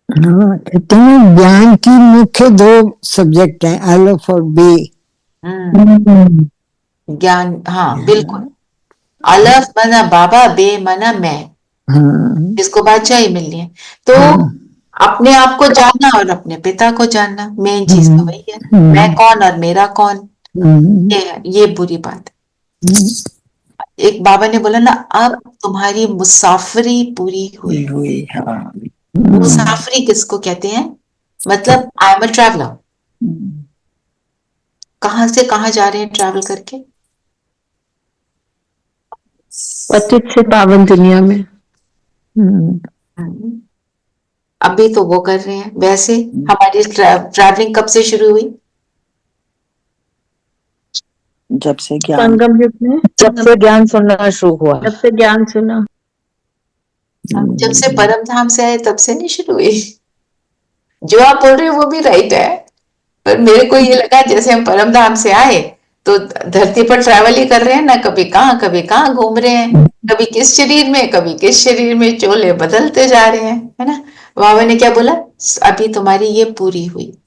हाँ, कहते हैं ज्ञान की मुख्य दो सब्जेक्ट हैं, अलिफ और बे। ज्ञान, हाँ बिल्कुल। अलफ मना बाबा, बे मना मैं, हाँ, जिसको बादशाही मिलनी है। तो अपने आप को जानना और अपने पिता को जानना, मेन चीज तो वही है। मैं कौन और मेरा कौन, ये है, ये बुरी बात है। एक बाबा ने बोला ना, अब तुम्हारी मुसाफरी पूरी हुई। हुई, हाँ। मुसाफरी किसको कहते हैं? मतलब आई एम अ ट्रैवलर। कहां से कहां जा रहे हैं ट्रैवल करके? पतित से पावन दुनिया में। अभी तो वो कर रहे हैं। वैसे हमारी ट्रैवलिंग कब से शुरू हुई? जब से ज्ञान, संगम युग में, जब से ज्ञान सुनना शुरू हुआ। जब से ज्ञान सुना। जब से परम धाम से आए तब से नहीं शुरू हुई। जो आप बोल रहे हो वो भी राइट है, पर मेरे को ये लगा जैसे हम परम धाम से आए तो धरती पर ट्रैवल ही कर रहे हैं ना, कभी कहाँ घूम रहे हैं, कभी किस शरीर में, कभी किस शरीर में, चोले बदलते जा रहे हैं, है ना। बाबा ने क्या बोला? अभी तुम्हारी ये पूरी हुई।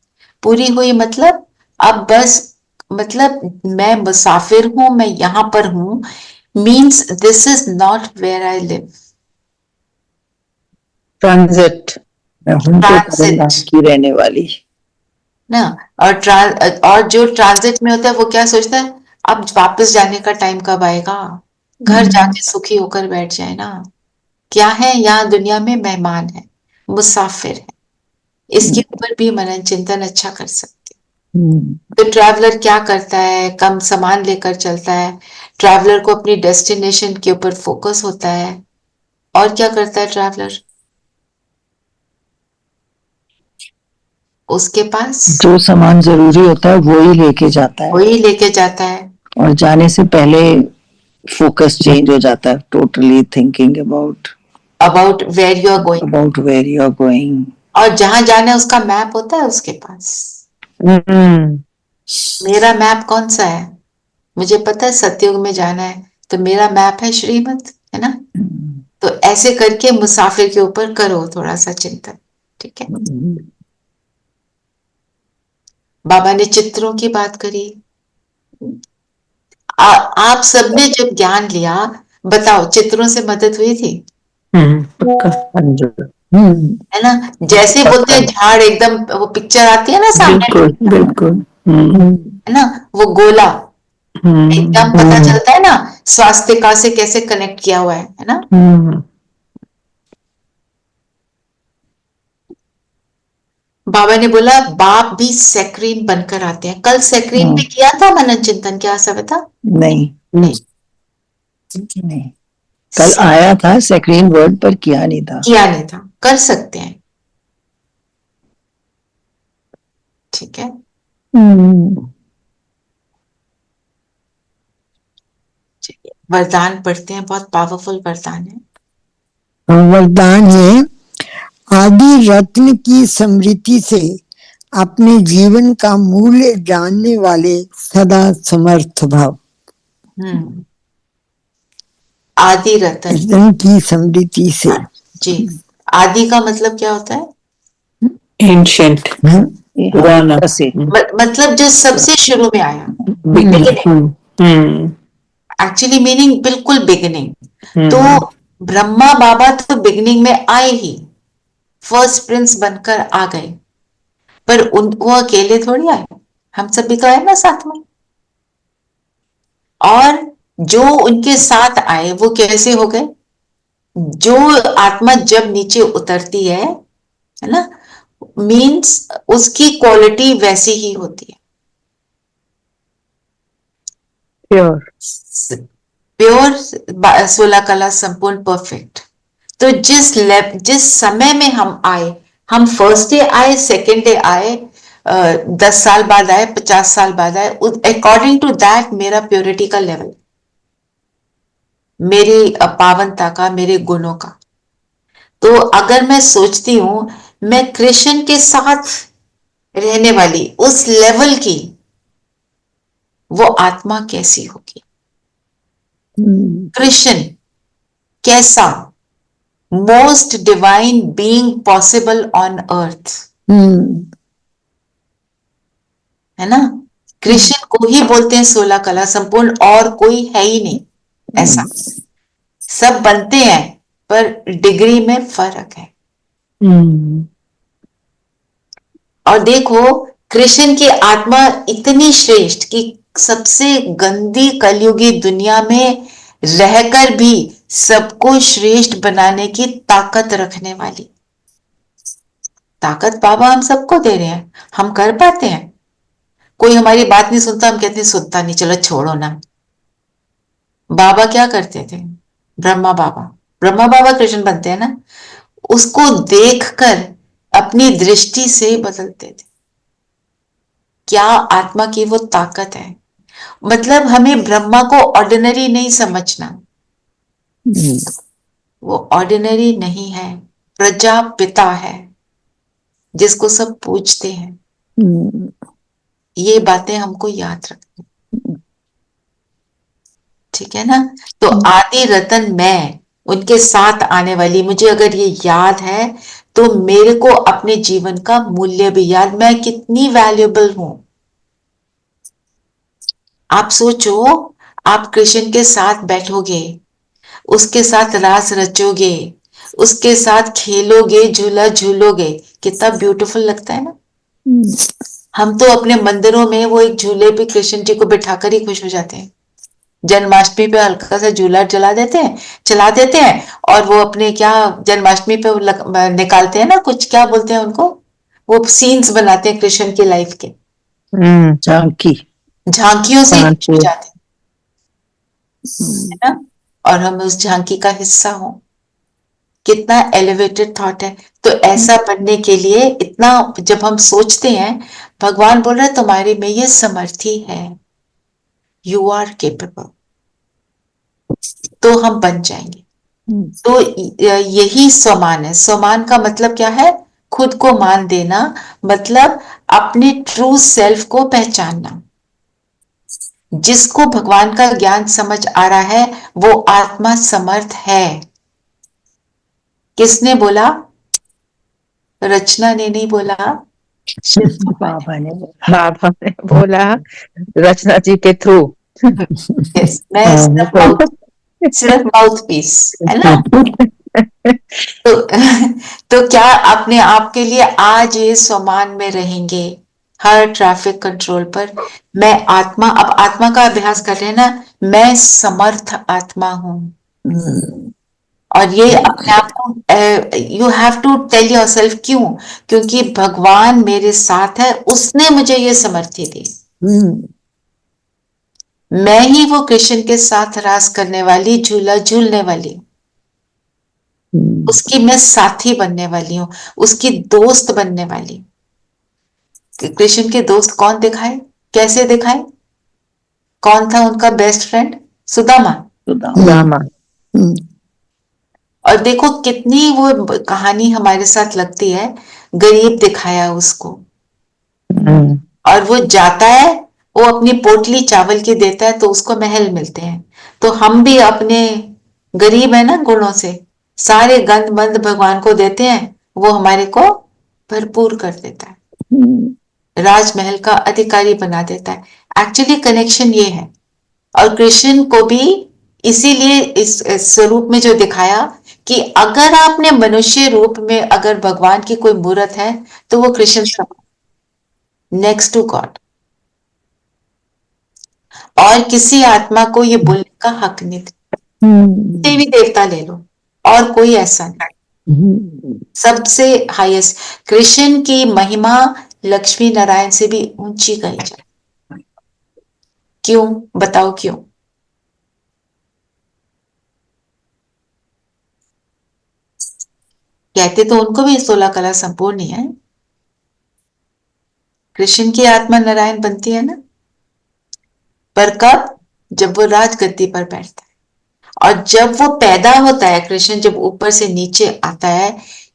पूरी हुई मतलब अब बस, मतलब मैं मुसाफिर हूं, मैं यहां पर हूं, means this is not where I live. Transit, transit की रहने वाली ना। और जो ट्रांजिट में होता है वो क्या सोचता है, अब वापस जाने का टाइम कब आएगा, घर जाके सुखी होकर बैठ जाए ना। क्या है, यहाँ दुनिया में मेहमान है, मुसाफिर है, इसके ऊपर भी मनन चिंतन अच्छा कर सकते हैं। तो ट्रैवलर क्या करता है? कम सामान लेकर चलता है, ट्रैवलर को अपनी डेस्टिनेशन के ऊपर फोकस होता है। और क्या करता है ट्रैवलर? उसके पास जो सामान जरूरी होता है वही लेके जाता है, वही लेके जाता है। और जाने से पहले फोकस चेंज हो जाता है, totally thinking about where you are going, about where you are going. और जहां जाना है उसका मैप होता है उसके पास। मेरा मैप कौन सा है? मुझे पता है सतयुग में जाना है, तो मेरा मैप है श्रीमत, है ना। तो ऐसे करके मुसाफिर के ऊपर करो थोड़ा सा चिंतन, ठीक है। बाबा ने चित्रों की बात करी। आप सबने जब ज्ञान लिया, बताओ चित्रों से मदद हुई थी? है ना। जैसे बोलते हैं झाड़, एकदम वो पिक्चर आती है ना सामने, बिल्कुल। है ना, वो गोला एकदम पता चलता है ना, स्वास्तिका से कैसे कनेक्ट किया हुआ है ना। बाबा ने बोला बाप भी सैक्रीन बनकर आते हैं। कल सैक्रीन पे किया था मनन चिंतन, क्या सविता? नहीं नहीं, नहीं, कल आया था, सैक्रीन वर्ड पर किया नहीं था। किया नहीं था, कर सकते हैं, ठीक है। चलिए, वरदान पढ़ते हैं, बहुत पावरफुल वरदान है। वरदान है, आदि रत्न की स्मृति से अपने जीवन का मूल्य जानने वाले सदा समर्थ भाव। आदि रत्न की स्मृति से। जी, आदि का मतलब क्या होता है? एंशिएंट, पुराना, मतलब जो सबसे शुरू में आया, एक्चुअली मीनिंग बिल्कुल बिगिनिंग। तो ब्रह्मा बाबा तो बिगिनिंग में आए ही, फर्स्ट प्रिंस बनकर आ गए, पर वो अकेले थोड़ी आए, हम सभी तो आए ना साथ में। और जो उनके साथ आए वो कैसे हो गए? जो आत्मा जब नीचे उतरती है है ना, मीन्स उसकी क्वालिटी वैसी ही होती है, प्योर। प्योर, 16 कला संपूर्ण, परफेक्ट। तो जिस समय में हम आए, हम फर्स्ट डे आए, सेकेंड डे आए, 10 साल बाद आए, 50 साल बाद आए, अकॉर्डिंग टू दैट मेरा प्योरिटी का लेवल, मेरी पावनता का, मेरे गुणों का। तो अगर मैं सोचती हूं मैं कृष्ण के साथ रहने वाली उस लेवल की वो आत्मा कैसी होगी, कृष्ण कैसा, most divine being possible on earth, है ना। कृष्ण को ही बोलते हैं 16 कला संपूर्ण, और कोई है ही नहीं ऐसा। सब बनते हैं पर डिग्री में फर्क है। और देखो कृष्ण की आत्मा इतनी श्रेष्ठ कि सबसे गंदी कलयुगी दुनिया में रहकर भी सबको श्रेष्ठ बनाने की ताकत रखने वाली। ताकत बाबा हम सबको दे रहे हैं, हम कर पाते हैं। कोई हमारी बात नहीं सुनता, हम कहते हैं सुनता नहीं, चलो छोड़ो ना। बाबा क्या करते थे, ब्रह्मा बाबा कृष्ण बनते हैं ना, उसको देखकर अपनी दृष्टि से बदलते थे। क्या आत्मा की वो ताकत है। मतलब हमें ब्रह्मा को ऑर्डिनरी नहीं समझना, वो ऑर्डिनरी नहीं है, प्रजापिता है जिसको सब पूजते हैं। ये बातें हमको याद रखनी, ठीक है ना। तो आदि रतन मैं, उनके साथ आने वाली, मुझे अगर ये याद है तो मेरे को अपने जीवन का मूल्य भी याद, मैं कितनी वैल्यूएबल हूं। आप सोचो, आप कृष्ण के साथ बैठोगे, उसके साथ रास रचोगे, उसके साथ खेलोगे, झूला झूलोगे, कितना ब्यूटीफुल लगता है ना। हम तो अपने मंदिरों में वो एक झूले पे कृष्ण जी को बिठाकर ही खुश हो जाते हैं। जन्माष्टमी पे हल्का सा झूला चला देते हैं और वो अपने क्या जन्माष्टमी पे निकालते हैं ना, कुछ क्या बोलते हैं उनको, वो सीन्स बनाते हैं कृष्ण की लाइफ के, झांकियों से हो जाते हैं ना, और हम उस झांकी का हिस्सा हो। कितना एलिवेटेड थॉट है। तो ऐसा बनने के लिए इतना जब हम सोचते हैं, भगवान बोल रहे हैं तुम्हारे में ये समर्थी है, यू आर केपेबल, तो हम बन जाएंगे। तो यही स्वमान है। स्वमान का मतलब क्या है, खुद को मान देना, मतलब अपने ट्रू सेल्फ को पहचानना। जिसको भगवान का ज्ञान समझ आ रहा है वो आत्मा समर्थ है। किसने बोला, रचना ने नहीं बोला, बाबा ने बोला रचना जी के थ्रू। yes, मैं सिर्फ माउथ पीस है ना। तो क्या अपने आप के लिए आज ये स्वमान में रहेंगे, हर ट्रैफिक कंट्रोल पर मैं आत्मा, अब आत्मा का अभ्यास कर रहे हैं ना, मैं समर्थ आत्मा हूं। और ये अपने आप को you have to tell yourself, क्यों, क्योंकि भगवान मेरे साथ है, उसने मुझे ये समर्थी दी। मैं ही वो कृष्ण के साथ रास करने वाली, झूला झूलने वाली, उसकी मैं साथी बनने वाली हूँ, उसकी दोस्त बनने वाली। कृष्ण के दोस्त कौन दिखाए, कैसे दिखाए, कौन था उनका बेस्ट फ्रेंड, सुदामा। और देखो कितनी वो कहानी हमारे साथ लगती है, गरीब दिखाया उसको, और वो जाता है, वो अपनी पोटली चावल की देता है तो उसको महल मिलते हैं। तो हम भी अपने गरीब है ना गुणों से, सारे गंद मंद भगवान को देते हैं, वो हमारे को भरपूर कर देता है, राजमहल का अधिकारी बना देता है। एक्चुअली कनेक्शन ये है। और कृष्ण को भी इसीलिए इस स्वरूप में जो दिखाया कि अगर आपने मनुष्य रूप में अगर भगवान की कोई मूर्त है तो वो कृष्ण, नेक्स्ट टू गॉड। और किसी आत्मा को ये बोलने का हक नहीं, देवी देवता ले लो और कोई ऐसा नहीं। सबसे हाईएस्ट। कृष्ण की महिमा लक्ष्मी नारायण से भी ऊंची कही जाए। क्यों? बताओ क्यों? कहते तो उनको भी 16 कला संपूर्ण ही है। कृष्ण की आत्मा नारायण बनती है ना, पर कब? जब वो राजगद्दी पर बैठता है। और जब वो पैदा होता है, कृष्ण जब ऊपर से नीचे आता है,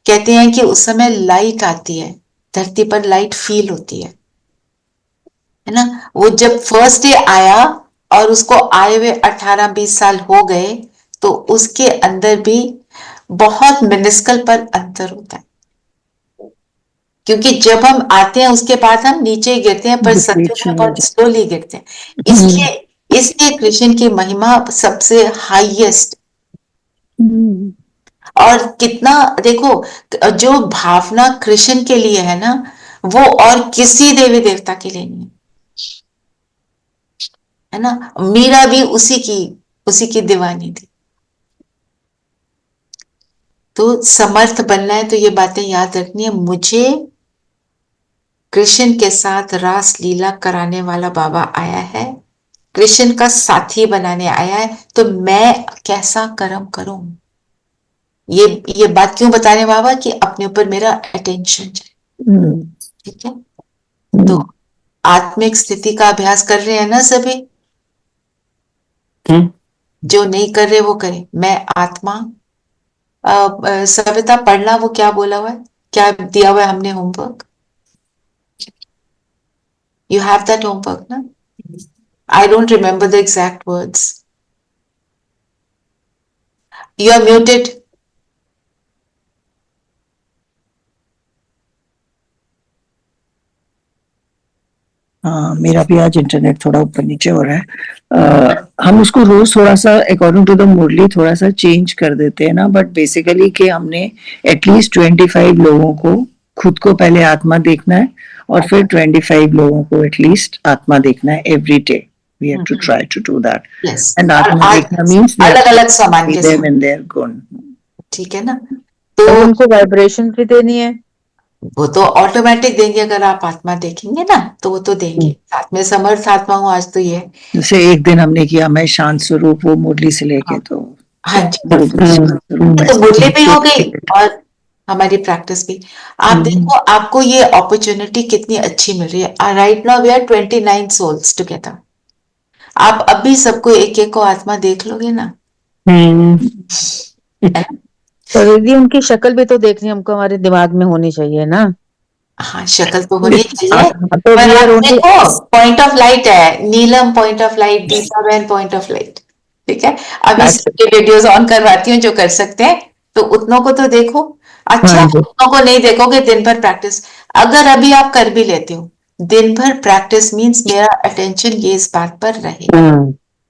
कहते हैं कि उस समय लाइट आती है, धरती पर लाइट फील होती है ना। वो जब फर्स्ट डे आया और उसको आए हुए 18-20 साल हो गए, तो उसके अंदर भी बहुत मिनिस्कल पर अंतर होता है। क्योंकि जब हम आते हैं उसके बाद हम नीचे गिरते हैं, पर सत्युग में बहुत स्लोली गिरते हैं। इसलिए कृष्ण की महिमा सबसे हाईएस्ट। और कितना देखो, जो भावना कृष्ण के लिए है ना, वो और किसी देवी देवता के लिए नहीं है ना। मीरा भी उसी की दीवानी थी। तो समर्थ बनना है तो ये बातें याद रखनी है। मुझे कृष्ण के साथ रास लीला कराने वाला बाबा आया है, कृष्ण का साथी बनाने आया है, तो मैं कैसा कर्म करूं? ये बात क्यों बता रहे हैं बाबा? कि अपने ऊपर मेरा अटेंशन जाए। ठीक है, तो आत्मिक स्थिति का अभ्यास कर रहे हैं ना सभी? जो नहीं कर रहे वो करें। मैं आत्मा। सविता पढ़ना, वो क्या बोला हुआ है, क्या दिया हुआ है हमने homework? You have that homework, na? I don't remember the exact words. You are muted. मेरा भी आज इंटरनेट थोड़ा ऊपर नीचे हो रहा है। हम उसको रोज थोड़ा सा अकॉर्डिंग टू द मुरली थोड़ा सा चेंज कर देते हैं ना, बट बेसिकली कि हमने एटलीस्ट 25 लोगों को, खुद को पहले आत्मा देखना है और फिर 25 लोगों को एटलीस्ट आत्मा देखना है every day. We have to try to do that. Yes. And आत्मा देखना means अलग-अलग सामान के them in their गुण। ठीक है ना? तो उनको वाइब्रेशन भी देनी है। वो तो ऑटोमेटिक देंगे। अगर आप आत्मा देखेंगे ना तो वो तो देंगे। साथ में समर्थ आत्मा हूँ आज तो ये। जैसे एक दिन हमने किया मैं शांत स्वरूप, वो मुरली से लेके, तो हाँ जी, तो मुरली भी हो गई और हमारी प्रैक्टिस भी। आप देखो, आपको ये अपॉर्चुनिटी कितनी अच्छी मिल रही है। Right now we are 29 souls together. आप अभी सबको एक एक को आत्मा देख लोगे ना। तो दीदी उनकी शक्ल भी तो देखनी हमको हमारे दिमाग में होनी चाहिए ना। हाँ, शक्ल तो होनी चाहिए। तो पर आप देखो, पॉइंट ऑफ लाइट है, नीलम पॉइंट ऑफ लाइट, दीपा बहन पॉइंट ऑफ लाइट। ठीक है, अभी सबके वीडियोस ऑन करवाती हूँ जो कर सकते हैं, तो उतनों को तो देखो। अच्छा, उतनों को नहीं देखोगे, दिन भर प्रैक्टिस। अगर अभी आप कर भी लेते हो, दिन भर प्रैक्टिस मीन्स मेरा अटेंशन ये इस बात पर रहे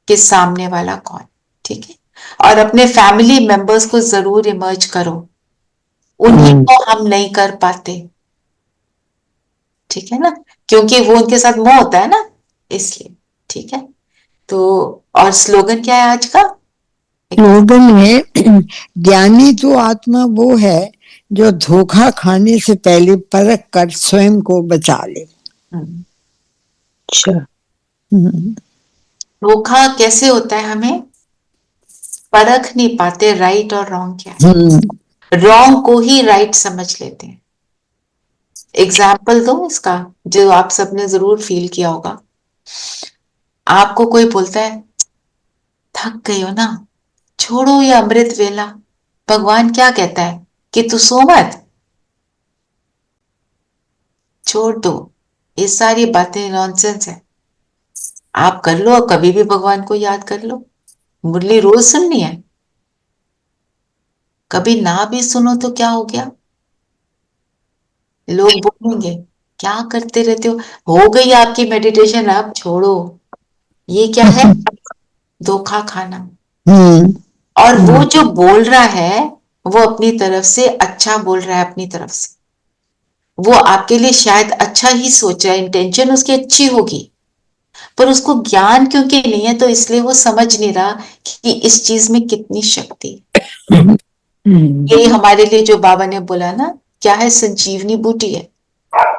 कि सामने वाला कौन। ठीक है, और अपने फैमिली मेंबर्स को जरूर इमर्ज करो, उन्हीं को हम नहीं कर पाते। ठीक है ना, क्योंकि वो उनके साथ मोह होता है ना, इसलिए। ठीक है, तो और स्लोगन क्या है आज का? स्लोगन है ज्ञानी तो आत्मा वो है जो धोखा खाने से पहले परख कर स्वयं को बचा ले। अच्छा, धोखा कैसे होता है? हमें परख नहीं पाते राइट और रॉन्ग क्या है। रॉन्ग को ही राइट समझ लेते हैं। एग्जाम्पल दो इसका, जो आप सबने जरूर फील किया होगा। आपको कोई बोलता है थक गई हो ना, छोड़ो ये अमृत वेला, भगवान क्या कहता है कि तू सो मत, छोड़ दो, ये सारी बातें नॉनसेंस है। आप कर लो, कभी भी भगवान को याद कर लो, मुरली रोज सुननी है। कभी ना भी सुनो तो क्या हो गया? लोग बोलेंगे क्या करते रहते हो गई आपकी मेडिटेशन, आप छोड़ो। ये क्या है? धोखा खाना। और वो जो बोल रहा है वो अपनी तरफ से अच्छा बोल रहा है, अपनी तरफ से वो आपके लिए शायद अच्छा ही सोच रहा है, इंटेंशन उसकी अच्छी होगी, पर उसको ज्ञान क्योंकि नहीं है, तो इसलिए वो समझ नहीं रहा कि इस चीज में कितनी शक्ति। ये हमारे लिए जो बाबा ने बोला ना, क्या है, संजीवनी बूटी है,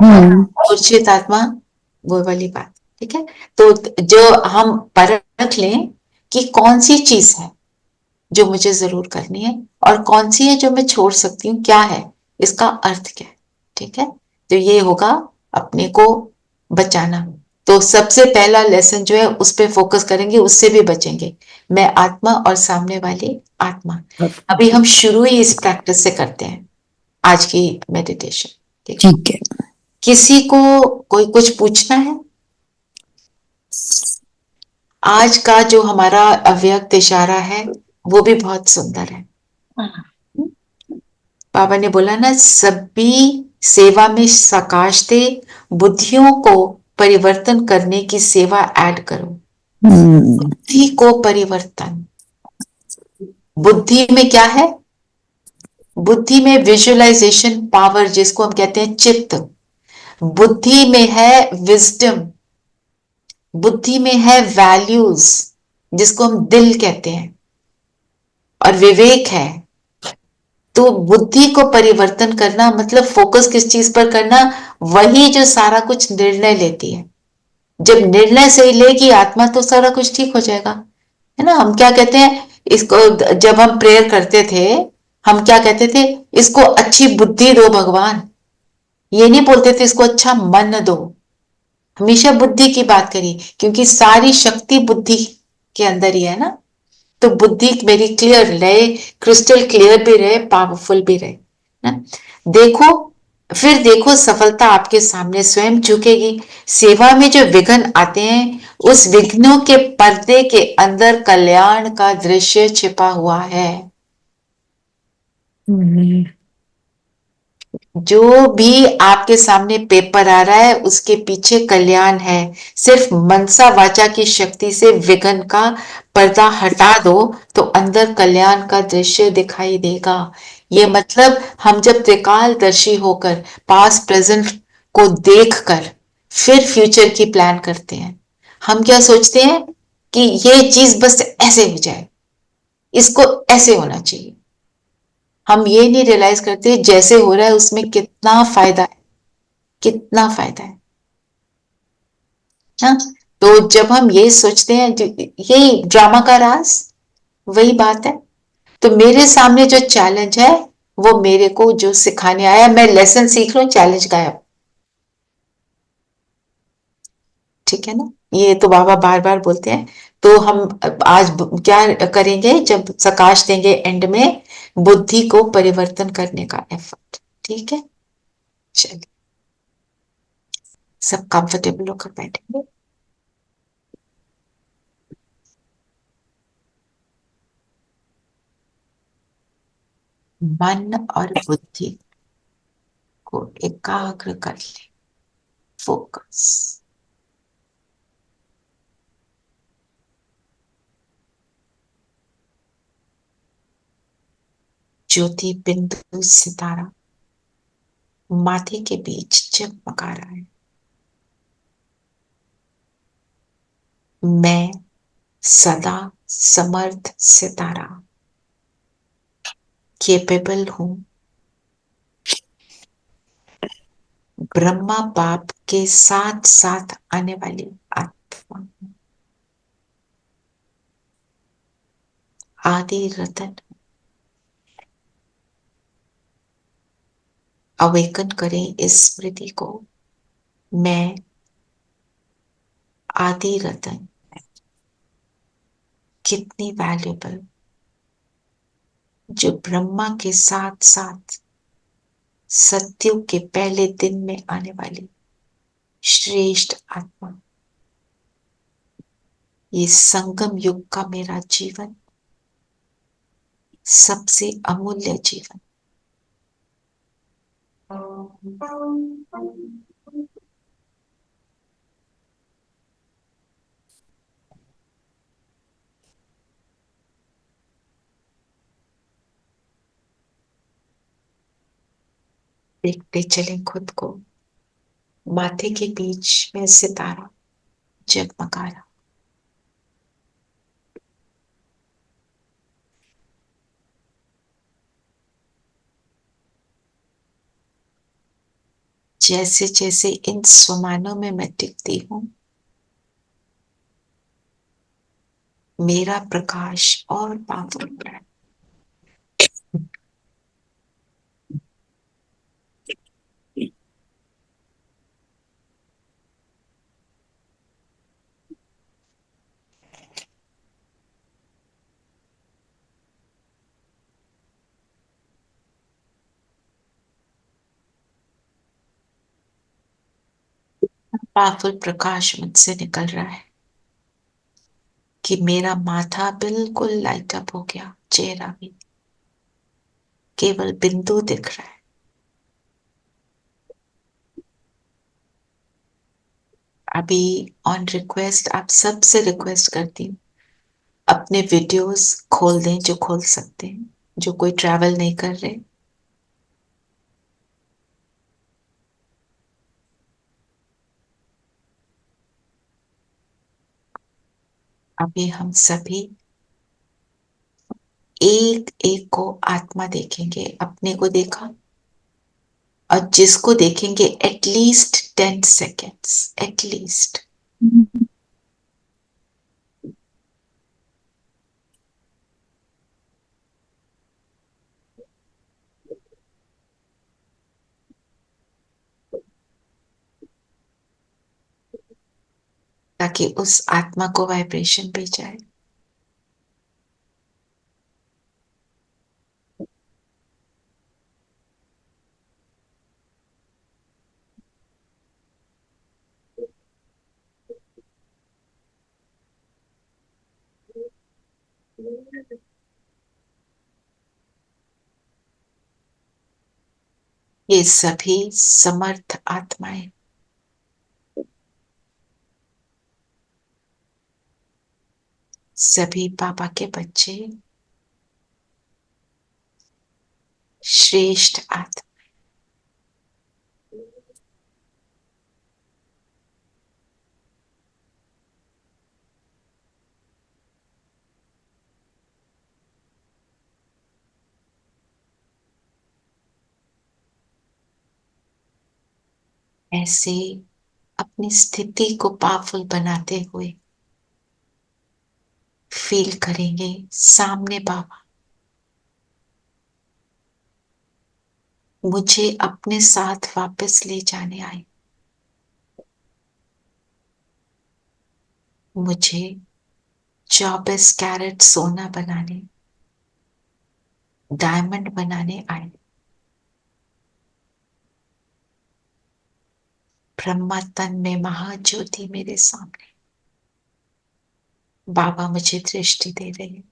मूर्छित आत्मा, वो वाली बात। ठीक है, तो जो हम परख लें कि कौन सी चीज है जो मुझे जरूर करनी है और कौन सी है जो मैं छोड़ सकती हूँ, क्या है इसका अर्थ, क्या है। ठीक है, तो ये होगा अपने को बचाना। तो सबसे पहला लेसन जो है उस पे फोकस करेंगे, उससे भी बचेंगे। मैं आत्मा और सामने वाली आत्मा। अभी हम शुरू ही इस प्रैक्टिस से करते हैं आज की मेडिटेशन। ठीक है। किसी को कोई कुछ पूछना है? आज का जो हमारा अव्यक्त इशारा है वो भी बहुत सुंदर है। बाबा ने बोला ना, सभी सेवा में सकाश दे, बुद्धियों को परिवर्तन करने की सेवा ऐड करो। बुद्धि को परिवर्तन, बुद्धि में क्या है? बुद्धि में विजुअलाइजेशन पावर, जिसको हम कहते हैं चित्त। बुद्धि में है विजडम, बुद्धि में है वैल्यूज, जिसको हम दिल कहते हैं, और विवेक है। तो बुद्धि को परिवर्तन करना मतलब फोकस किस चीज पर करना? वही जो सारा कुछ निर्णय लेती है। जब निर्णय सही लेगी आत्मा तो सारा कुछ ठीक हो जाएगा, है ना। हम क्या कहते हैं इसको, जब हम प्रेयर करते थे हम क्या कहते थे? इसको अच्छी बुद्धि दो भगवान। ये नहीं बोलते थे इसको अच्छा मन दो, हमेशा बुद्धि की बात करी, क्योंकि सारी शक्ति बुद्धि के अंदर ही है ना। तो बुद्धि मेरी क्लियर रहे, क्रिस्टल क्लियर भी रहे, पावरफुल भी रहे ना। देखो, फिर देखो सफलता आपके सामने स्वयं झुकेगी। सेवा में जो विघ्न आते हैं, उस विघ्नों के पर्दे के अंदर कल्याण का दृश्य छिपा हुआ है। जो भी आपके सामने पेपर आ रहा है उसके पीछे कल्याण है। सिर्फ मनसा वाचा की शक्ति से विघ्न का पर्दा हटा दो तो अंदर कल्याण का दृश्य दिखाई देगा। ये मतलब हम जब त्रिकालदर्शी होकर पास्ट प्रेजेंट को देखकर फिर फ्यूचर की प्लान करते हैं, हम क्या सोचते हैं कि ये चीज बस ऐसे हो जाए, इसको ऐसे होना चाहिए। हम ये नहीं रियलाइज करते जैसे हो रहा है उसमें कितना फायदा है, कितना फायदा है। हाँ, तो जब हम ये सोचते हैं, यही ड्रामा का राज, वही बात है। तो मेरे सामने जो चैलेंज है वो मेरे को जो सिखाने आया, मैं लेसन सीख रहा हूं, चैलेंज गायब। ठीक है ना, ये तो बाबा बार बार बोलते हैं। तो हम आज क्या करेंगे? जब सकाश देंगे एंड में, बुद्धि को परिवर्तन करने का एफर्ट। ठीक है, चलिए सब कंफर्टेबल होकर बैठेंगे। मन और बुद्धि को एकाग्र कर ले, फोकस। ज्योति बिंदु सितारा माथे के बीच चमका रहा है। मैं सदा समर्थ सितारा केपेबल हूं, ब्रह्मा बाप के साथ साथ आने वाली आत्मा, आदि रतन। अवेकन करें इस स्मृति को, मैं आदि रतन कितनी वैल्यूबल, जो ब्रह्मा के साथ साथ सत्युग के पहले दिन में आने वाली श्रेष्ठ आत्मा। ये संगम युग का मेरा जीवन सबसे अमूल्य जीवन। देखते चले खुद को, माथे के बीच में सितारा जगमगा रहा। जैसे जैसे इन स्वमानों में मैं टिकती हूं, मेरा प्रकाश और पावुल होता है। पावुल प्रकाश मुझसे निकल रहा है कि मेरा माथा बिल्कुल लाइट अप हो गया, चेहरा भी, केवल बिंदु दिख रहा है। अभी ऑन रिक्वेस्ट आप सबसे रिक्वेस्ट करती हूँ, अपने वीडियोस खोल दें जो खोल सकते हैं, जो कोई ट्रैवल नहीं कर रहे। अभी हम सभी एक एक को आत्मा देखेंगे, अपने को देखा, और जिसको देखेंगे एटलीस्ट 10 सेकेंड्स, एटलीस्ट। ताकि उस आत्मा को वाइब्रेशन भी जाए। ये सभी समर्थ आत्माएं, सभी बाबा के बच्चे, श्रेष्ठ आत्मा, ऐसे अपनी स्थिति को पावरफुल बनाते हुए फील करेंगे सामने बाबा मुझे अपने साथ वापस ले जाने आए, मुझे 24 कैरेट सोना बनाने, डायमंड बनाने आए। ब्रह्मा तन में महाज्योति मेरे सामने, बाबा मुझे दृष्टि दे रहे हैं।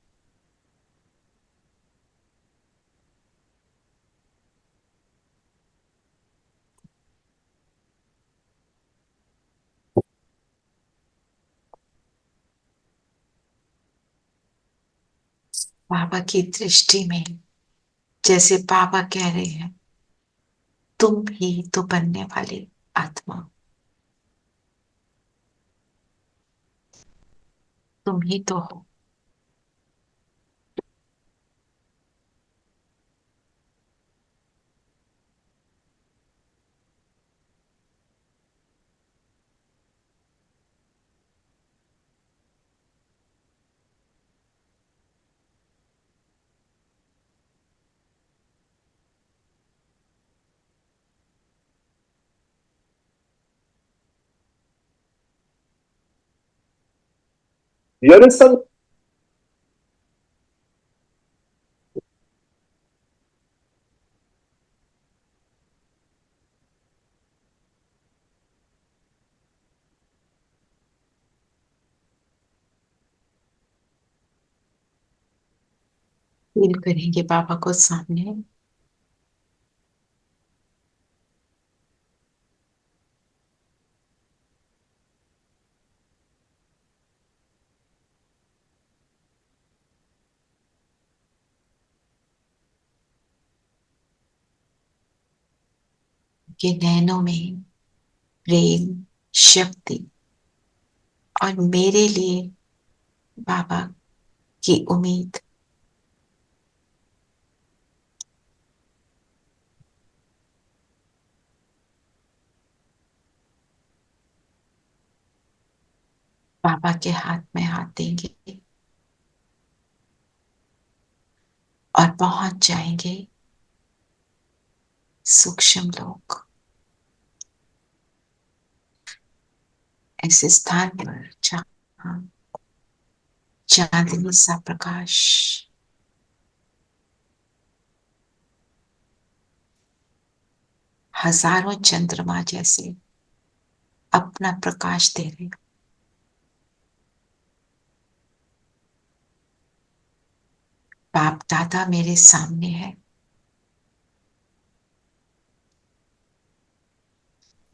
बाबा की दृष्टि में जैसे बाबा कह रहे हैं, तुम ही तो बनने वाली आत्मा, तुम ही तो हो। Here is some फील करेंगे बाबा को सामने, के नैनों में प्रेम, शक्ति और मेरे लिए बाबा की उम्मीद। बाबा के हाथ में हाथ देंगे और पहुंच जाएंगे सूक्ष्म लोक, ऐसे स्थान पर जहां चांदनी सा प्रकाश हजारों चंद्रमा जैसे अपना प्रकाश दे रहे। बाप दादा मेरे सामने है।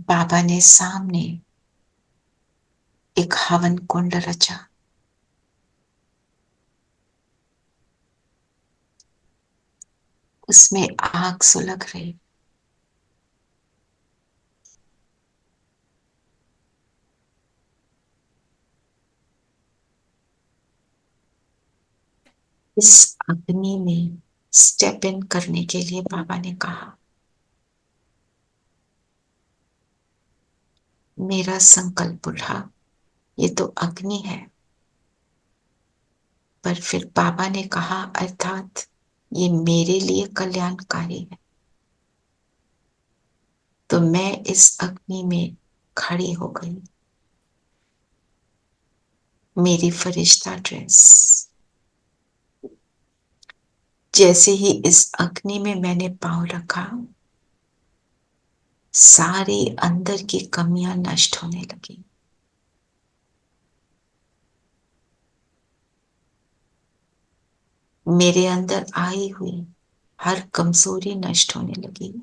बाबा ने सामने एक हवन कुंड रचा। उसमें आग सुलग रही। इस अग्नि में स्टेप इन करने के लिए बाबा ने कहा, मेरा संकल्प उठा, ये तो अग्नि है। पर फिर बाबा ने कहा, अर्थात ये मेरे लिए कल्याणकारी है। तो मैं इस अग्नि में खड़ी हो गई। मेरी फरिश्ता ड्रेस, जैसे ही इस अग्नि में मैंने पांव रखा, सारी अंदर की कमियां नष्ट होने लगी। मेरे अंदर आई हुई हर कमजोरी नष्ट होने लगी।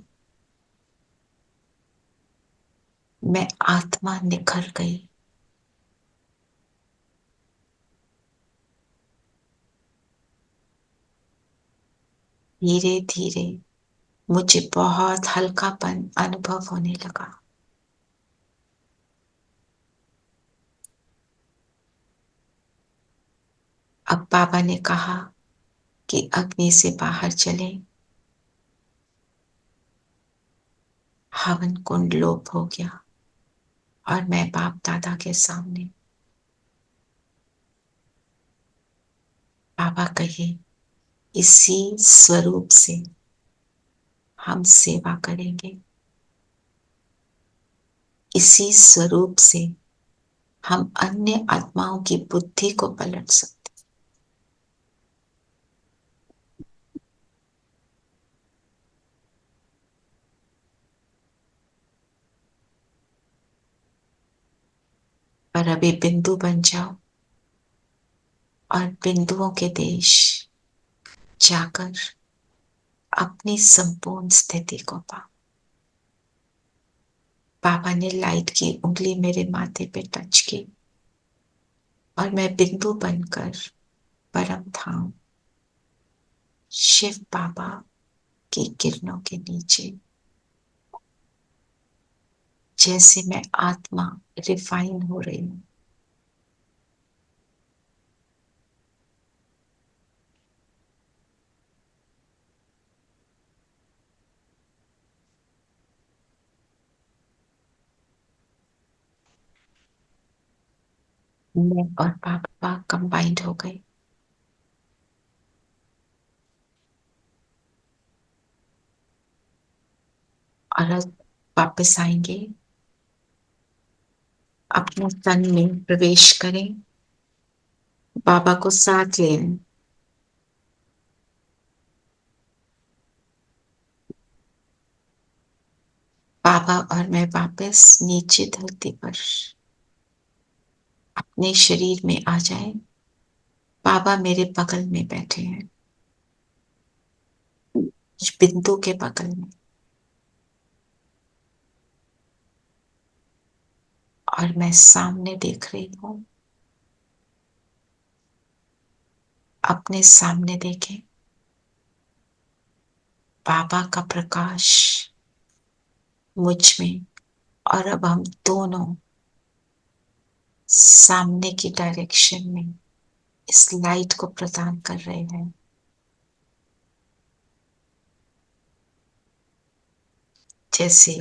मैं आत्मा निखर गई। धीरे धीरे मुझे बहुत हल्कापन अनुभव होने लगा। अब बाबा ने कहा कि अग्नि से बाहर चले। हवन कुंड लोप हो गया और मैं बाप दादा के सामने। बाबा कहे, इसी स्वरूप से हम सेवा करेंगे। इसी स्वरूप से हम अन्य आत्माओं की बुद्धि को पलट सकते। पर अभी बिंदु बन जाओ और बिंदुओं के देश जाकर अपनी संपूर्ण स्थिति को पाओ। बाबा ने लाइट की उंगली मेरे माथे पे टच की और मैं बिंदु बनकर परम धाम शिव बाबा की किरणों के नीचे, जैसे मैं आत्मा रिफाइन हो रही हूं, मैं और बाबा कंबाइंड हो गए। और अब वापस आएंगे, अपने तन में प्रवेश करें, बाबा को साथ ले आए। बाबा और मैं वापस नीचे धरती पर अपने शरीर में आ जाए। बाबा मेरे बगल में बैठे हैं, बिंदु के बगल में, और मैं सामने देख रही हूं। अपने सामने देखें, बाबा का प्रकाश मुझ में, और अब हम दोनों सामने की डायरेक्शन में इस लाइट को प्रदान कर रहे हैं। जैसे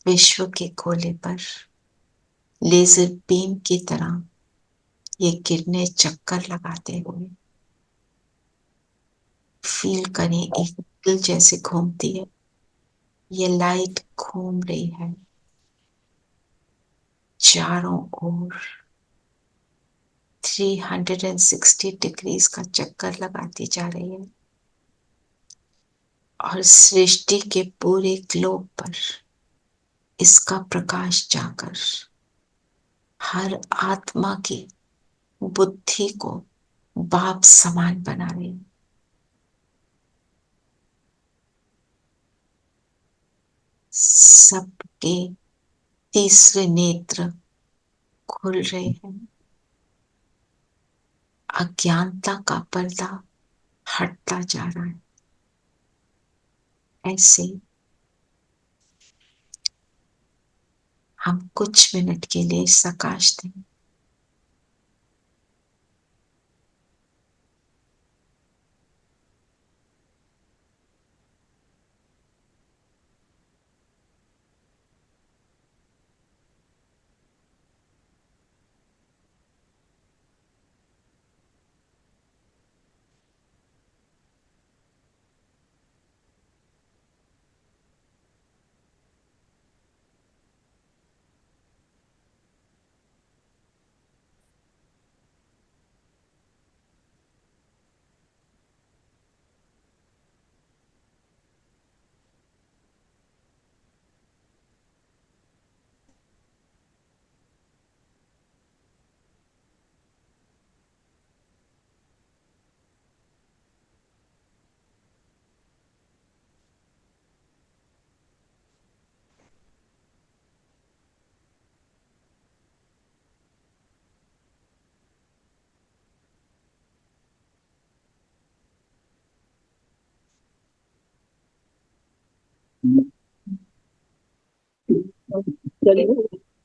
विश्व के गोले पर लेजर बीम की तरह ये किरणें चक्कर लगाते हुए फील करें, एक दिल जैसे घूमती है, ये लाइट घूम रही है चारों ओर, 360 डिग्रीज का चक्कर लगाती जा रही है और सृष्टि के पूरे ग्लोब पर इसका प्रकाश जाकर हर आत्मा की बुद्धि को बाप समान बना रही है। सबके तीसरे नेत्र खुल रहे हैं, अज्ञानता का पर्दा हटता जा रहा है। ऐसे हम कुछ मिनट के लिए प्रकाश दें।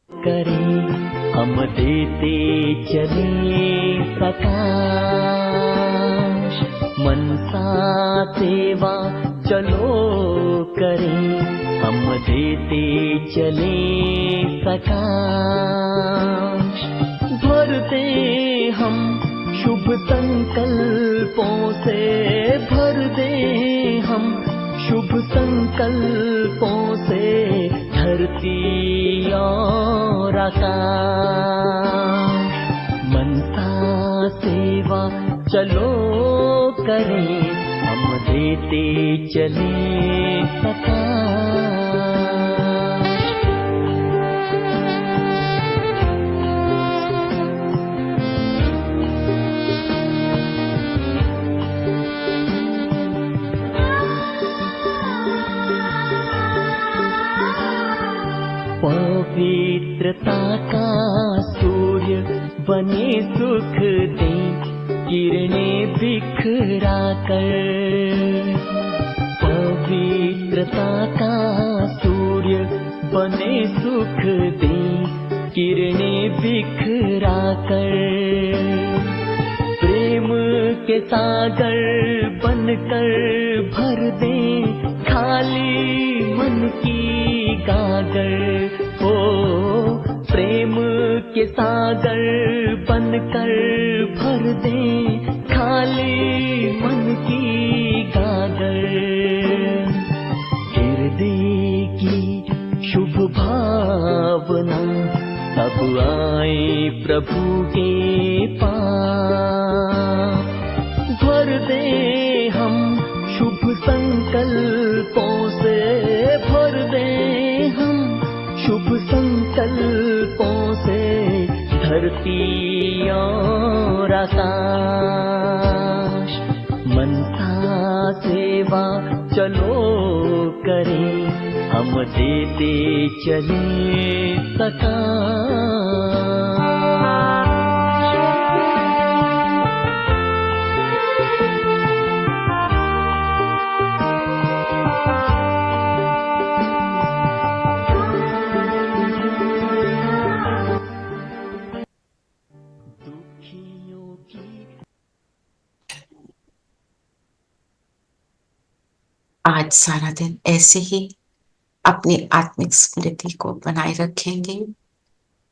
करें हम देते चले प्रकाश, मनसा सेवा चलो करें हम देते चले प्रकाश, भर दे हम शुभ संकल्पों से, भर दे हम शुभ संकल्पों से धरती और आकाश, मनसा सेवा चलो करें हम देते चले प्रकाश। पवित्रता का सूर्य बने सुख दे किरणें बिखरा कर, पवित्रता का सूर्य बने सुख दे किरणें बिखरा कर, प्रेम के सागर बनकर भर दे खाली मन की गागर, हो प्रेम के सागर बनकर भर दे खाली मन की गागर, हृदय की शुभ भावना तब आए प्रभु के पास, भर दे हम शुभ संकल्पों से, भर दे हम शुभ संकल्पों से धरती और आकाश, मनसा सेवा चलो करें हम देते चले प्रकाश। आज सारा दिन ऐसे ही अपनी आत्मिक स्मृति को बनाए रखेंगे,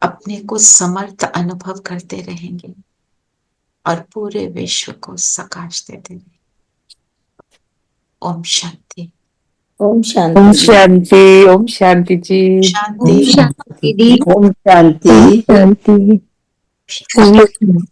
अपने को समर्थ अनुभव करते रहेंगे। और पूरे विश्व को प्रकाश देते रहे। ओम शांति। ओम शांति। ओम शांति। ओम शांति जी। शांति। शांति दी। ओम शांति। शांति।